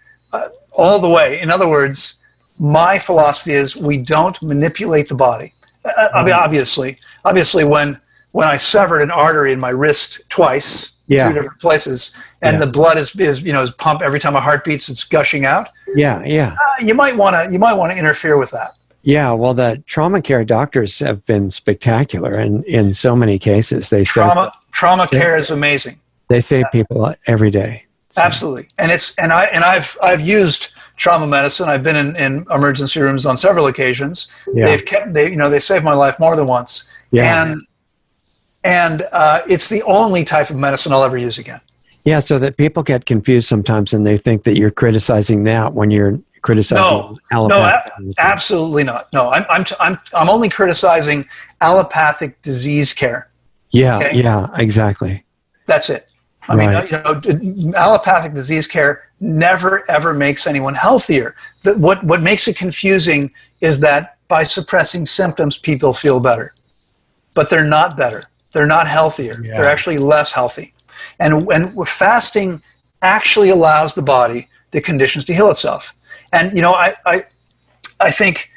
all the way. In other words, my philosophy is we don't manipulate the body. I mean, obviously, when I severed an artery in my wrist twice, two different places, and the blood is pumped every time a heart beats, it's gushing out. Yeah. You might want to interfere with that. Yeah, well, the trauma care doctors have been spectacular, and in so many cases, they say trauma care is amazing. They save people every day. So. Absolutely, and I've used trauma medicine. I've been in emergency rooms on several occasions. Yeah. They saved my life more than once. Yeah. And it's the only type of medicine I'll ever use again. Yeah, so that people get confused sometimes, and they think that you're criticizing that when you're criticizing allopathic. No, absolutely not. No, I'm only criticizing allopathic disease care. Yeah, okay? Yeah, exactly. That's it. I mean, allopathic disease care never ever makes anyone healthier. What makes it confusing is that by suppressing symptoms, people feel better, but they're not better. They're not healthier. Yeah. They're actually less healthy. And fasting actually allows the body the conditions to heal itself. And I think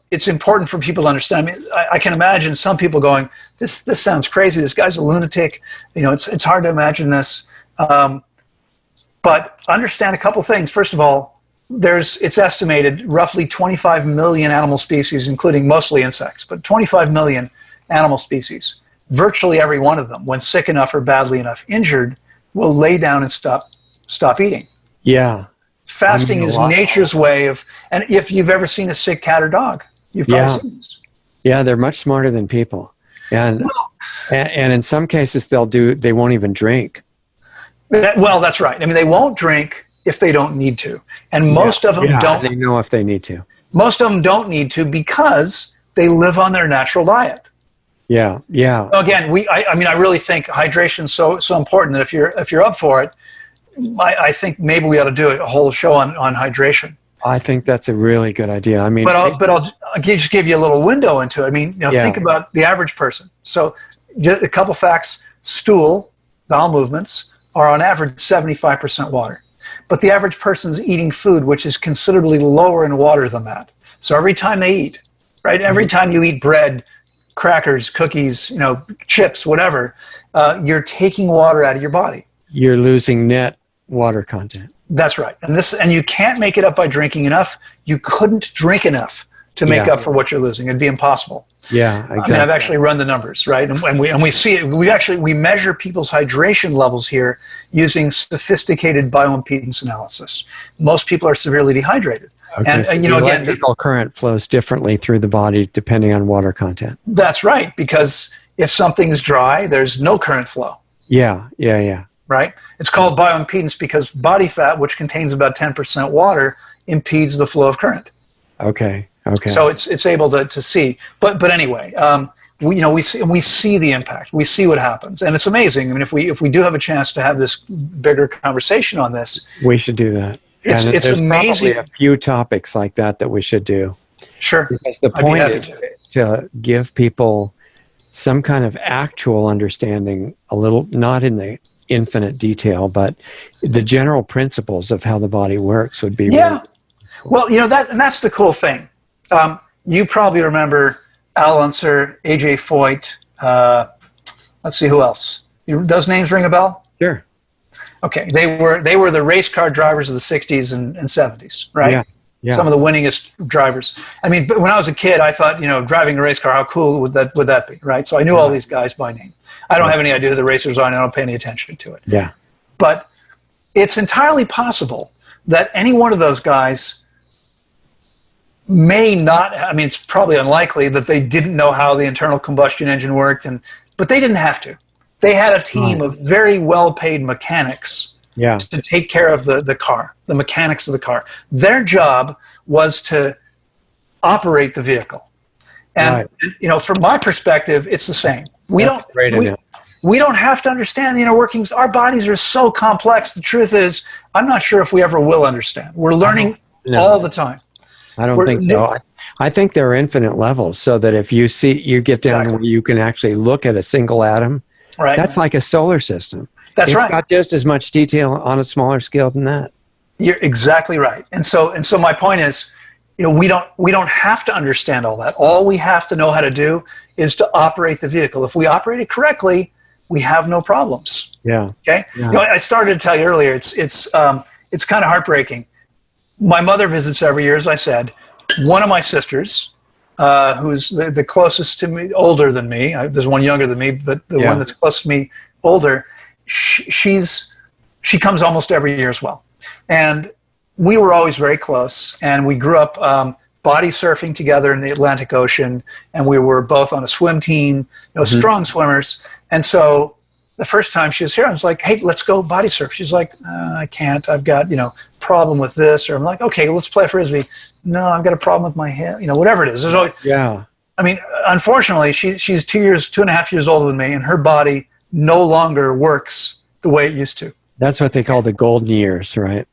it's important for people to understand. I mean, I can imagine some people going, "This sounds crazy. This guy's a lunatic." It's hard to imagine this. But understand a couple things. First of all, it's estimated roughly 25 million animal species, including mostly insects, but 25 million animal species. Virtually every one of them, when sick enough or badly enough injured, will lay down and stop eating. Yeah. Fasting is nature's way of, and if you've ever seen a sick cat or dog, you've probably seen this. Yeah, they're much smarter than people. And in some cases they won't even drink. Well, that's right. I mean, they won't drink if they don't need to. And most of them don't. They know if they need to. Most of them don't need to because they live on their natural diet. Yeah. Again, I really think hydration is so important that if you're up for it, I think maybe we ought to do a whole show on hydration. I think that's a really good idea. I mean, I'll just give you a little window into it. I mean, think about the average person. So, just a couple facts: stool, bowel movements are on average 75% water, but the average person's eating food which is considerably lower in water than that. So every time they eat, right? Every time you eat bread, crackers, cookies, chips, whatever, you're taking water out of your body. You're losing net water content. That's right. And you can't make it up by drinking enough. You couldn't drink enough to make up for what you're losing. It'd be impossible. Yeah, exactly. I mean, I've actually run the numbers, right? And we see it. We measure people's hydration levels here using sophisticated bioimpedance analysis. Most people are severely dehydrated. Okay, and so the electrical current flows differently through the body depending on water content. That's right, because if something's dry, there's no current flow. Yeah. Right? It's called bioimpedance because body fat, which contains about 10% water, impedes the flow of current. Okay. So it's able to see. But anyway, we see the impact. We see what happens, and it's amazing. I mean, if we do have a chance to have this bigger conversation on this, we should do that. It's there's amazing. Probably a few topics like that we should do. Sure. Because the point is to give people some kind of actual understanding, a little, not in the infinite detail, but the general principles of how the body works would be. Yeah. Really cool. Well, that's the cool thing. You probably remember Al Unser, AJ Foyt. Let's see who else. Those names ring a bell? Sure. Okay, they were the race car drivers of the 60s and 70s, right? Yeah. Some of the winningest drivers. I mean, but when I was a kid, I thought, driving a race car, how cool would that be, right? So I knew all these guys by name. I don't have any idea who the racers are, and I don't pay any attention to it. Yeah. But it's entirely possible that any one of those guys may not, I mean, it's probably unlikely that they didn't know how the internal combustion engine worked, but they didn't have to. They had a team of very well-paid mechanics to take care of the car, the mechanics of the car. Their job was to operate the vehicle. And, from my perspective, it's the same. We don't have to understand the inner workings. Our bodies are so complex. The truth is, I'm not sure if we ever will understand. We're learning all the time. I don't think so. I think there are infinite levels, so that if you get down where you can actually look at a single atom, right. That's like a solar system. It's got just as much detail on a smaller scale than that. You're exactly right. And so my point is, we don't have to understand all that. All we have to know how to do is to operate the vehicle. If we operate it correctly, we have no problems. Yeah. Okay. Yeah. I started to tell you earlier. It's kind of heartbreaking. My mother visits every year, as I said. One of my sisters, who's the closest to me, older than me. There's one younger than me, but the one that's close to me, older. She comes almost every year as well, and we were always very close. And we grew up body surfing together in the Atlantic Ocean, and we were both on a swim team. Strong swimmers. And so the first time she was here, I was like, "Hey, let's go body surf." She's like, "I can't. I've got problem with this." Or I'm like, "Okay, let's play frisbee." "No, I've got a problem with my hip." Whatever it is. There's always, I mean, unfortunately, she's 2.5 years older than me, and her body no longer works the way it used to. That's what they call the golden years, right?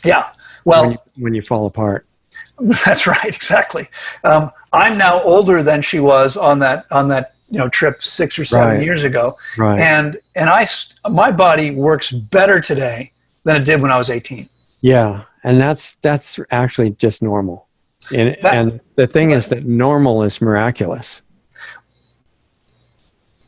Yeah. Well, when you fall apart. That's right. Exactly. I'm now older than she was on that trip 6 or 7 years ago. Right. And my body works better today than it did when I was 18. Yeah. And that's actually just normal. And the thing is that normal is miraculous.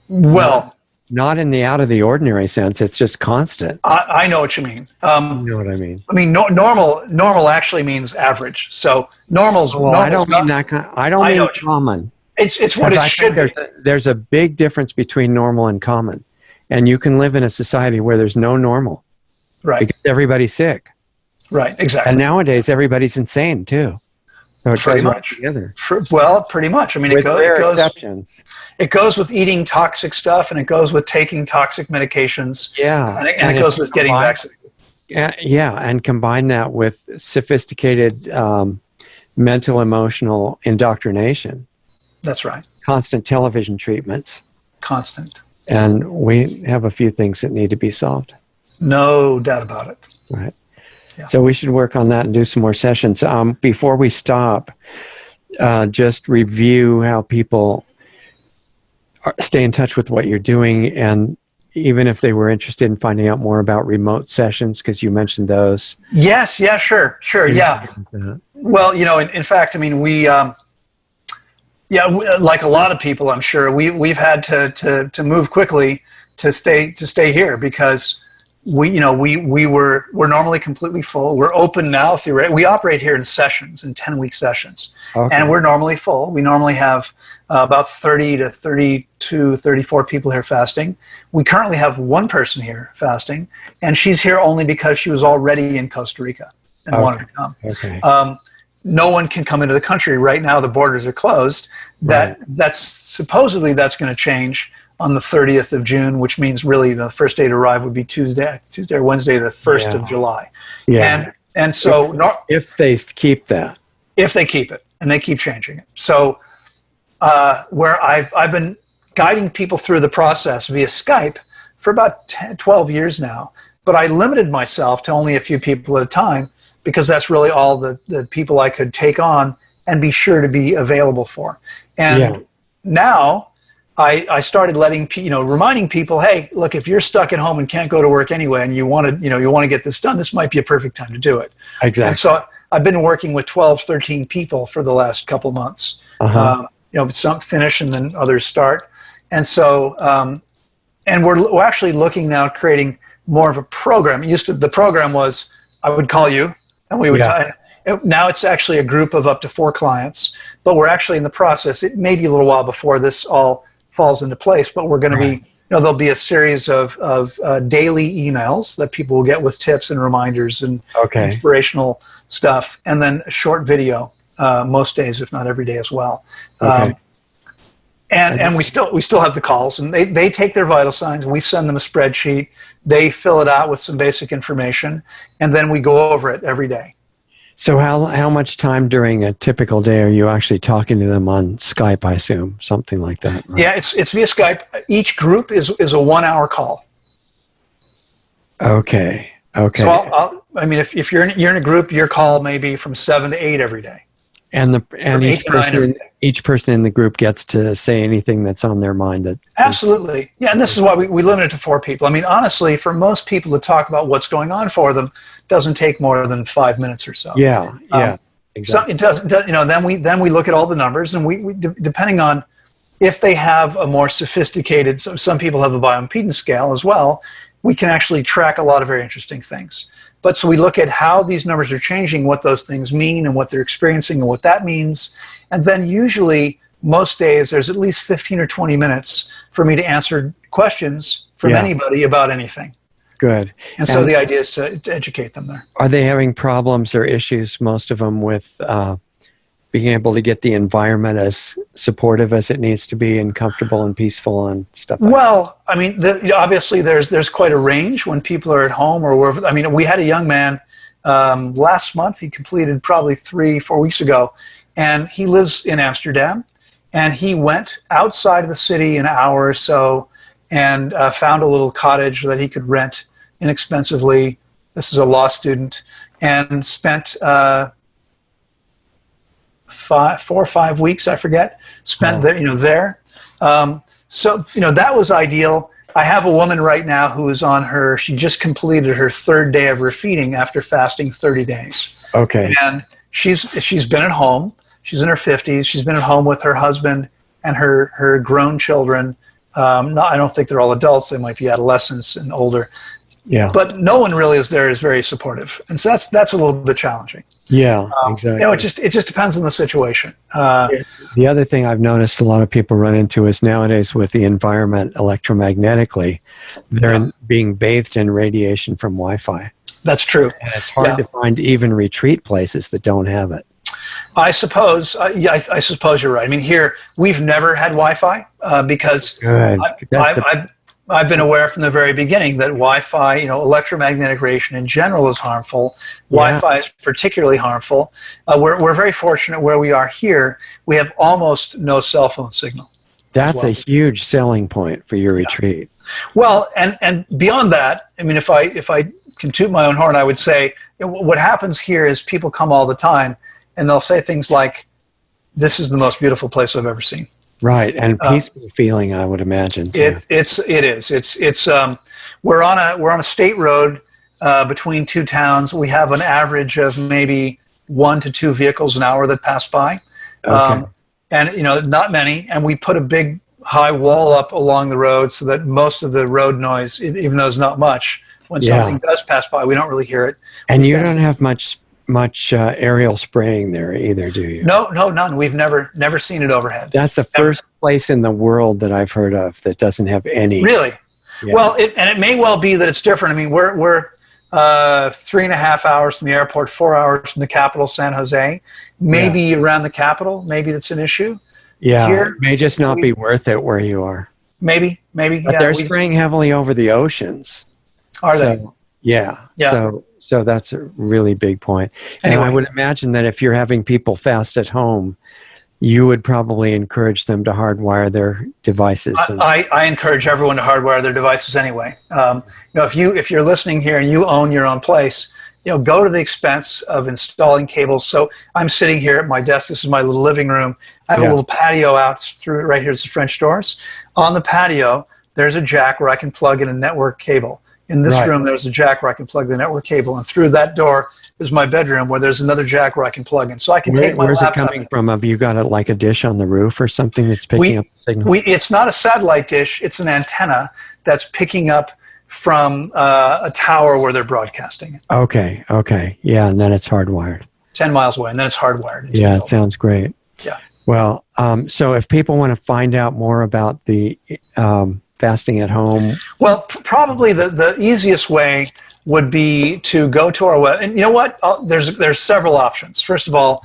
Well, not in the out of the ordinary sense. It's just constant. I know what you mean. You know what I mean? I mean, normal actually means average. So normal's. Well, I don't mean that kind. I don't mean common. It's what it should be. There's a big difference between normal and common, and you can live in a society where there's no normal, right? Because everybody's sick, right? Exactly. And nowadays everybody's insane too. So it's pretty much together. Well, pretty much. I mean, with rare exceptions. It goes with eating toxic stuff, and it goes with taking toxic medications. Yeah, and it goes with getting vaccinated. Yeah, and combine that with sophisticated mental, emotional indoctrination. That's right. Constant television treatments. Constant. And we have a few things that need to be solved. No doubt about it. Right. Yeah. So we should work on that and do some more sessions. Before we stop, just review how people stay in touch with what you're doing, and even if they were interested in finding out more about remote sessions, because you mentioned those. Yes, yeah, sure, yeah. Well, in fact, I mean, we, like a lot of people, I'm sure, we've had to move quickly to stay here because we're normally completely full. We're open now. We operate here in sessions, in 10-week sessions, and we're normally full. We normally have about 30 to 32, 34 people here fasting. We currently have one person here fasting, and she's here only because she was already in Costa Rica and wanted to come. No one can come into the country right now. The borders are closed. That's supposedly that's going to change on the 30th of June, which means really the first day to arrive would be Tuesday or Wednesday, the 1st of July. And so if they keep that, if they keep it, and they keep changing it. So where I've been guiding people through the process via Skype for about 12 years now, but I limited myself to only a few people at a time because that's really all the people I could take on and be sure to be available for. And now I started reminding people, hey, look, if you're stuck at home and can't go to work anyway, and you want to get this done, this might be a perfect time to do it. Exactly. And so I've been working with 12, 13 people for the last couple months. Some finish and then others start. And so, and we're actually looking now at creating more of a program. The program was, I would call you and we would now it's actually a group of up to 4 clients, but we're actually in the process. It may be a little while before this all falls into place, but we're going to be, there'll be a series of daily emails that people will get with tips and reminders and inspirational stuff, and then a short video most days, if not every day as well. And we still have the calls, and they take their vital signs. We send them a spreadsheet. They fill it out with some basic information, and then we go over it every day. So how much time during a typical day are you actually talking to them on Skype, I assume? Something like that, right? Yeah, it's via Skype. Each group is a 1-hour call. Okay. So if you're in a group, your call may be from 7 to 8 every day. And each person in the group gets to say anything that's on their mind. Absolutely. Yeah, and this is why we limit it to 4 people. I mean, honestly, for most people to talk about what's going on for them doesn't take more than 5 minutes or so. Exactly. So it doesn't. Then we look at all the numbers, and we depending on if they have a more sophisticated. Some people have a bioimpedance scale as well. We can actually track a lot of very interesting things. But so we look at how these numbers are changing, what those things mean, and what they're experiencing, and what that means. And then usually, most days, there's at least 15 or 20 minutes for me to answer questions from anybody about anything. Good. And so the idea is to educate them there. Are they having problems or issues, most of them, with being able to get the environment as supportive as it needs to be and comfortable and peaceful and stuff like that? Well, I mean, obviously there's quite a range when people are at home or wherever. I mean, we had a young man last month. He completed probably 3-4 weeks ago, and he lives in Amsterdam, and he went outside of the city an hour or so and found a little cottage that he could rent inexpensively. This is a law student, and spent 4 or 5 weeks, I forget, spent there. So that was ideal. I have a woman right now who is she just completed her 3rd day of her feeding after fasting 30 days. Okay. And she's been at home. She's in her 50s. She's been at home with her husband and her grown children. I don't think they're all adults. They might be adolescents and older. Yeah. But no one really is very supportive. And so that's a little bit challenging. Yeah, exactly. It just depends on the situation. The other thing I've noticed a lot of people run into is nowadays with the environment electromagnetically, they're being bathed in radiation from Wi-Fi. That's true. And it's hard to find even retreat places that don't have it. I suppose, I suppose you're right. I mean, here, we've never had Wi-Fi because I've been aware from the very beginning that Wi-Fi, electromagnetic radiation in general is harmful. Wi-Fi is particularly harmful. We're very fortunate where we are here. We have almost no cell phone signal. That's a huge selling point for your retreat. Well, and beyond that, I mean, if I can toot my own horn, I would say what happens here is people come all the time and they'll say things like, "This is the most beautiful place I've ever seen." Right, and peaceful feeling, I would imagine. Too. It is. We're on a state road between 2 towns. We have an average of maybe 1 to 2 vehicles an hour that pass by, and not many. And we put a big high wall up along the road so that most of the road noise, even though it's not much, when Yeah. something does pass by, we don't really hear it. And you don't have much aerial spraying there either, do you? No, none. We've never seen it overhead. That's the first place in the world that I've heard of that doesn't have any. Really? Yeah. Well, it may well be that it's different. I mean, we're 3.5 hours from the airport, 4 hours from the capital, San Jose. Maybe around the capital, maybe that's an issue. Yeah, Here, it may just not be worth it where you are. Maybe. But they're spraying heavily over the oceans. Are they? Yeah. So that's a really big point. Anyway. And I would imagine that if you're having people fast at home, you would probably encourage them to hardwire their devices. I encourage everyone to hardwire their devices anyway. If you're listening here and you own your own place, go to the expense of installing cables. So I'm sitting here at my desk. This is my little living room. I have a little patio out through right here's the French doors. On the patio, there's a jack where I can plug in a network cable. In this room, there's a jack where I can plug the network cable, and through that door is my bedroom where there's another jack where I can plug in. So I can take my laptop. Where's it coming from? Have you got it like a dish on the roof or something that's picking up the signal? It's not a satellite dish. It's an antenna that's picking up from a tower where they're broadcasting. Okay. Yeah, and then it's hardwired. 10 miles away, and then it's hardwired. Yeah, it sounds great. Yeah. Well, so if people want to find out more about the fasting at home. Well, probably the easiest way would be to go to our web. And you know what? There's several options. First of all,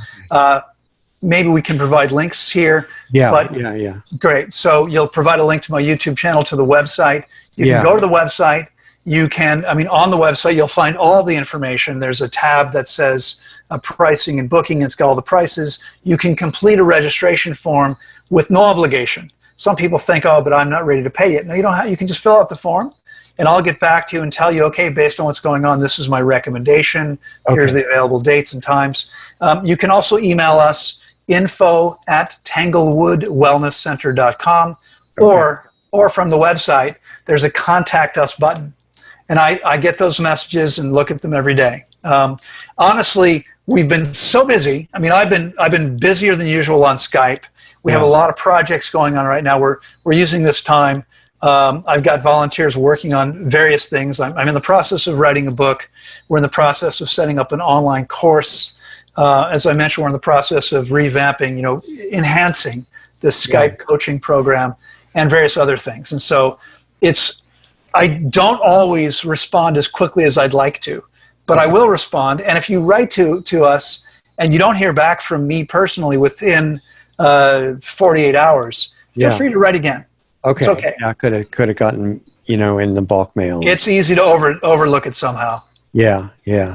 maybe we can provide links here. Yeah. Great. So you'll provide a link to my YouTube channel, to the website. You can go to the website. You can, on the website, you'll find all the information. There's a tab that says pricing and booking. It's got all the prices. You can complete a registration form with no obligation. Some people think, but I'm not ready to pay yet. No, you don't have. You can just fill out the form, and I'll get back to you and tell you, okay, based on what's going on, this is my recommendation. Okay. Here's the available dates and times. You can also email us, info@tanglewoodwellnesscenter.com, or from the website, there's a contact us button. And I get those messages and look at them every day. Honestly, we've been so busy. I've been busier than usual on Skype. We have a lot of projects going on right now. We're using this time. I've got volunteers working on various things. I'm in the process of writing a book. We're in the process of setting up an online course. As I mentioned, we're in the process of revamping, enhancing the Skype coaching program and various other things. And so I don't always respond as quickly as I'd like to, but I will respond. And if you write to us and you don't hear back from me personally within 48 hours, feel free to write again. Okay. It's okay. Yeah, could have gotten, in the bulk mail. It's easy to overlook it somehow. Yeah.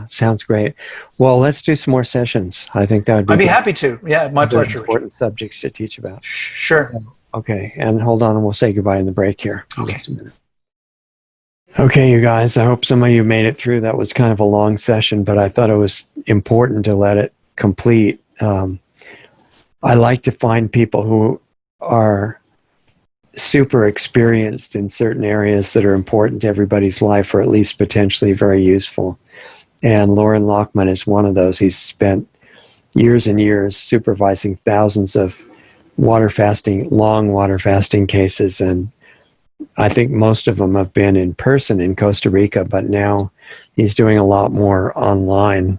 Sounds great. Well, let's do some more sessions. I think that would be I'd be happy to. Yeah, my pleasure. Important subjects to teach about. Sure. Okay, and hold on and we'll say goodbye in the break here. Okay. Just a minute. Okay, you guys, I hope some of you made it through. That was kind of a long session, but I thought it was important to let it complete. I like to find people who are super experienced in certain areas that are important to everybody's life, or at least potentially very useful. And Loren Lockman is one of those. He's spent years and years supervising thousands of long water fasting cases, and I think most of them have been in person in Costa Rica, but now he's doing a lot more online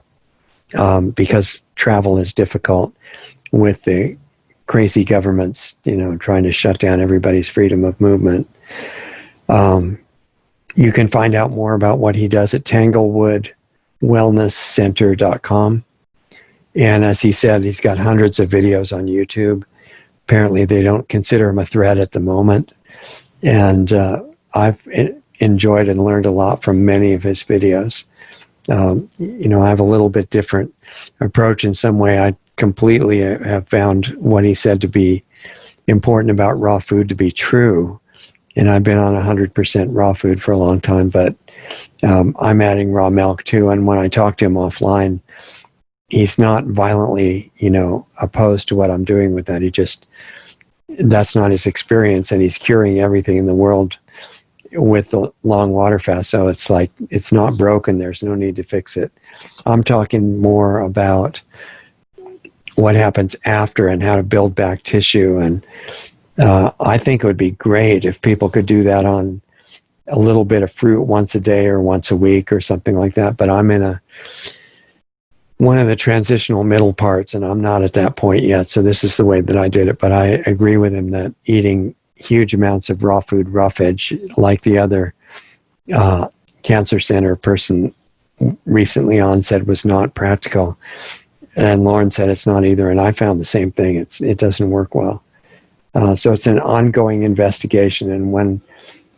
because travel is difficult with the crazy governments, trying to shut down everybody's freedom of movement. You can find out more about what he does at tanglewoodwellnesscenter.com. And as he said, he's got hundreds of videos on YouTube. Apparently they don't consider him a threat at the moment. And I've enjoyed and learned a lot from many of his videos. I have a little bit different approach in some way. I completely have found what he said to be important about raw food to be true. And I've been on 100% raw food for a long time, but I'm adding raw milk too. And when I talk to him offline, he's not violently, opposed to what I'm doing with that. That's not his experience, and he's curing everything in the world with the long water fast. So it's like, it's not broken. There's no need to fix it. I'm talking more about what happens after and how to build back tissue. And I think it would be great if people could do that on a little bit of fruit once a day or once a week or something like that. But I'm in one of the transitional middle parts, and I'm not at that point yet. So this is the way that I did it. But I agree with him that eating huge amounts of raw food, roughage, like the other cancer center person recently on said, was not practical. And Loren said it's not either. And I found the same thing. It doesn't work well. So it's an ongoing investigation. And when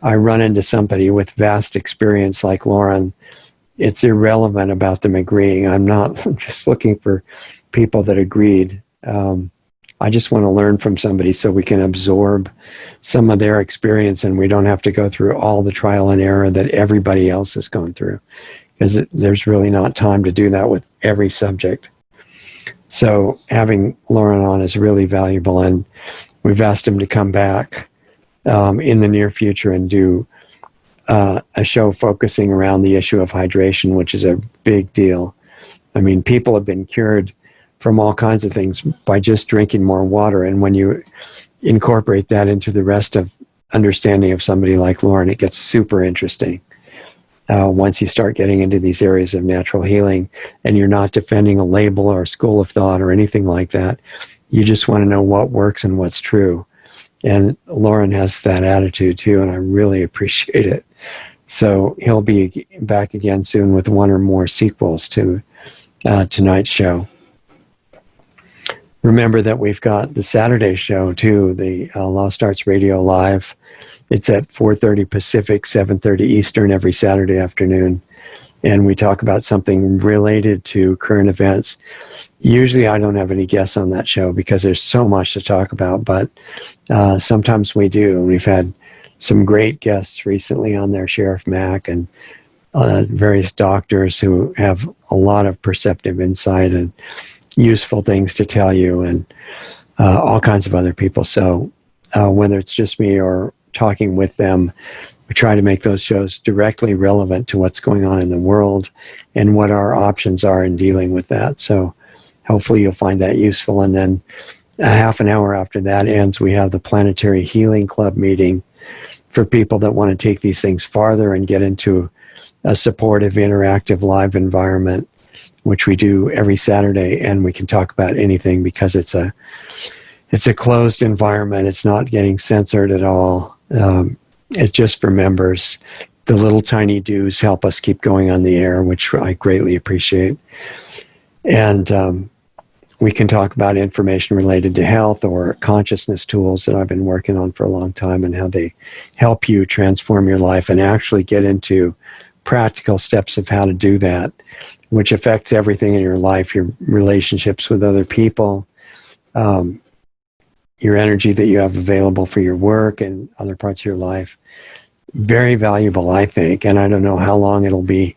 I run into somebody with vast experience like Loren, it's irrelevant about them agreeing. I'm not just looking for people that agreed. I just want to learn from somebody so we can absorb some of their experience and we don't have to go through all the trial and error that everybody else has gone through, because there's really not time to do that with every subject. So having Loren on is really valuable, and we've asked him to come back in the near future and do a show focusing around the issue of hydration, which is a big deal. I mean, people have been cured from all kinds of things by just drinking more water, and when you incorporate that into the rest of understanding of somebody like Loren, it gets super interesting. Once you start getting into these areas of natural healing, and you're not defending a label or a school of thought or anything like that, you just want to know what works and what's true. And Loren has that attitude too, and I really appreciate it. So he'll be back again soon with one or more sequels to tonight's show. Remember that we've got the Saturday show too, the Lost Arts Radio Live. It's at 4:30 Pacific, 7:30 Eastern every Saturday afternoon. And we talk about something related to current events. Usually I don't have any guests on that show because there's so much to talk about, but sometimes we do. We've had some great guests recently on there, Sheriff Mack and various doctors who have a lot of perceptive insight and useful things to tell you, and all kinds of other people. So whether it's just me or talking with them, we try to make those shows directly relevant to what's going on in the world and what our options are in dealing with that. So hopefully you'll find that useful. And then a half an hour after that ends, we have the Planetary Healing Club meeting for people that want to take these things farther and get into a supportive, interactive, live environment, which we do every Saturday. And we can talk about anything because it's a closed environment. It's not getting censored at all. It's just for members. The little tiny dues help us keep going on the air, which I greatly appreciate. And we can talk about information related to health or consciousness tools that I've been working on for a long time and how they help you transform your life and actually get into practical steps of how to do that, which affects everything in your life, your relationships with other people, your energy that you have available for your work and other parts of your life. Very valuable, I think, and I don't know how long it'll be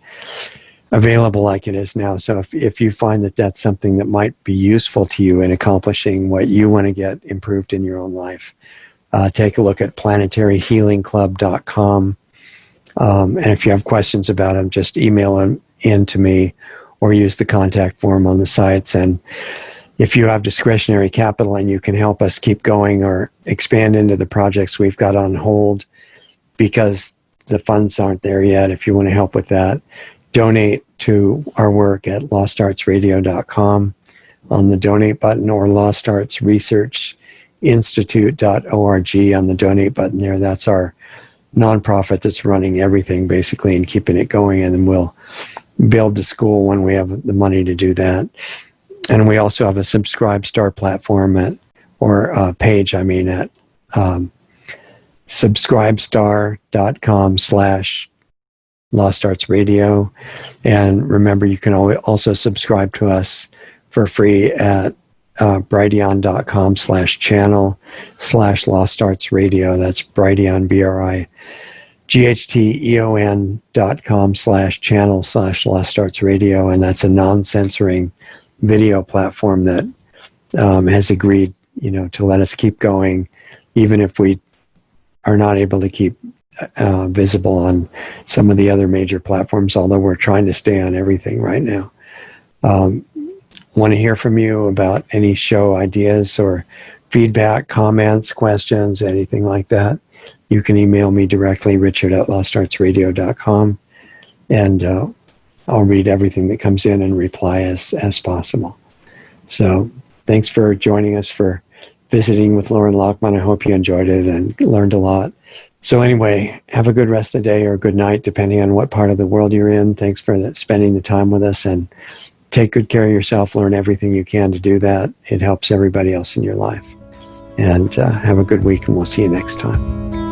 available like it is now. So if you find that that's something that might be useful to you in accomplishing what you want to get improved in your own life, take a look at planetaryhealingclub.com. And if you have questions about them, just email them in to me or use the contact form on the sites. And if you have discretionary capital and you can help us keep going or expand into the projects we've got on hold because the funds aren't there yet, if you want to help with that, donate to our work at lostartsradio.com on the donate button, or lostartsresearchinstitute.org on the donate button there. That's our nonprofit that's running everything basically and keeping it going, and then we'll build the school when we have the money to do that. And we also have a Subscribe Star platform at subscribestar.com/LostArtsRadio. And remember, you can also subscribe to us for free at brighteon.com/channel/LostArtsRadio. That's Brighteon, BRIGHTEON.com/channel/LostArtsRadio. And that's a non-censoring video platform that has agreed, to let us keep going, even if we are not able to keep visible on some of the other major platforms, although we're trying to stay on everything right now. Want to hear from you about any show ideas or feedback, comments, questions, anything like that. you can email me directly, richard@lostartsradio.com, and I'll read everything that comes in and reply as possible. So thanks for joining us for visiting with Loren Lockman. I hope you enjoyed it and learned a lot. So anyway, have a good rest of the day or good night, depending on what part of the world you're in. Thanks for spending the time with us, and take good care of yourself. Learn everything you can to do that. It helps everybody else in your life. And have a good week, and we'll see you next time.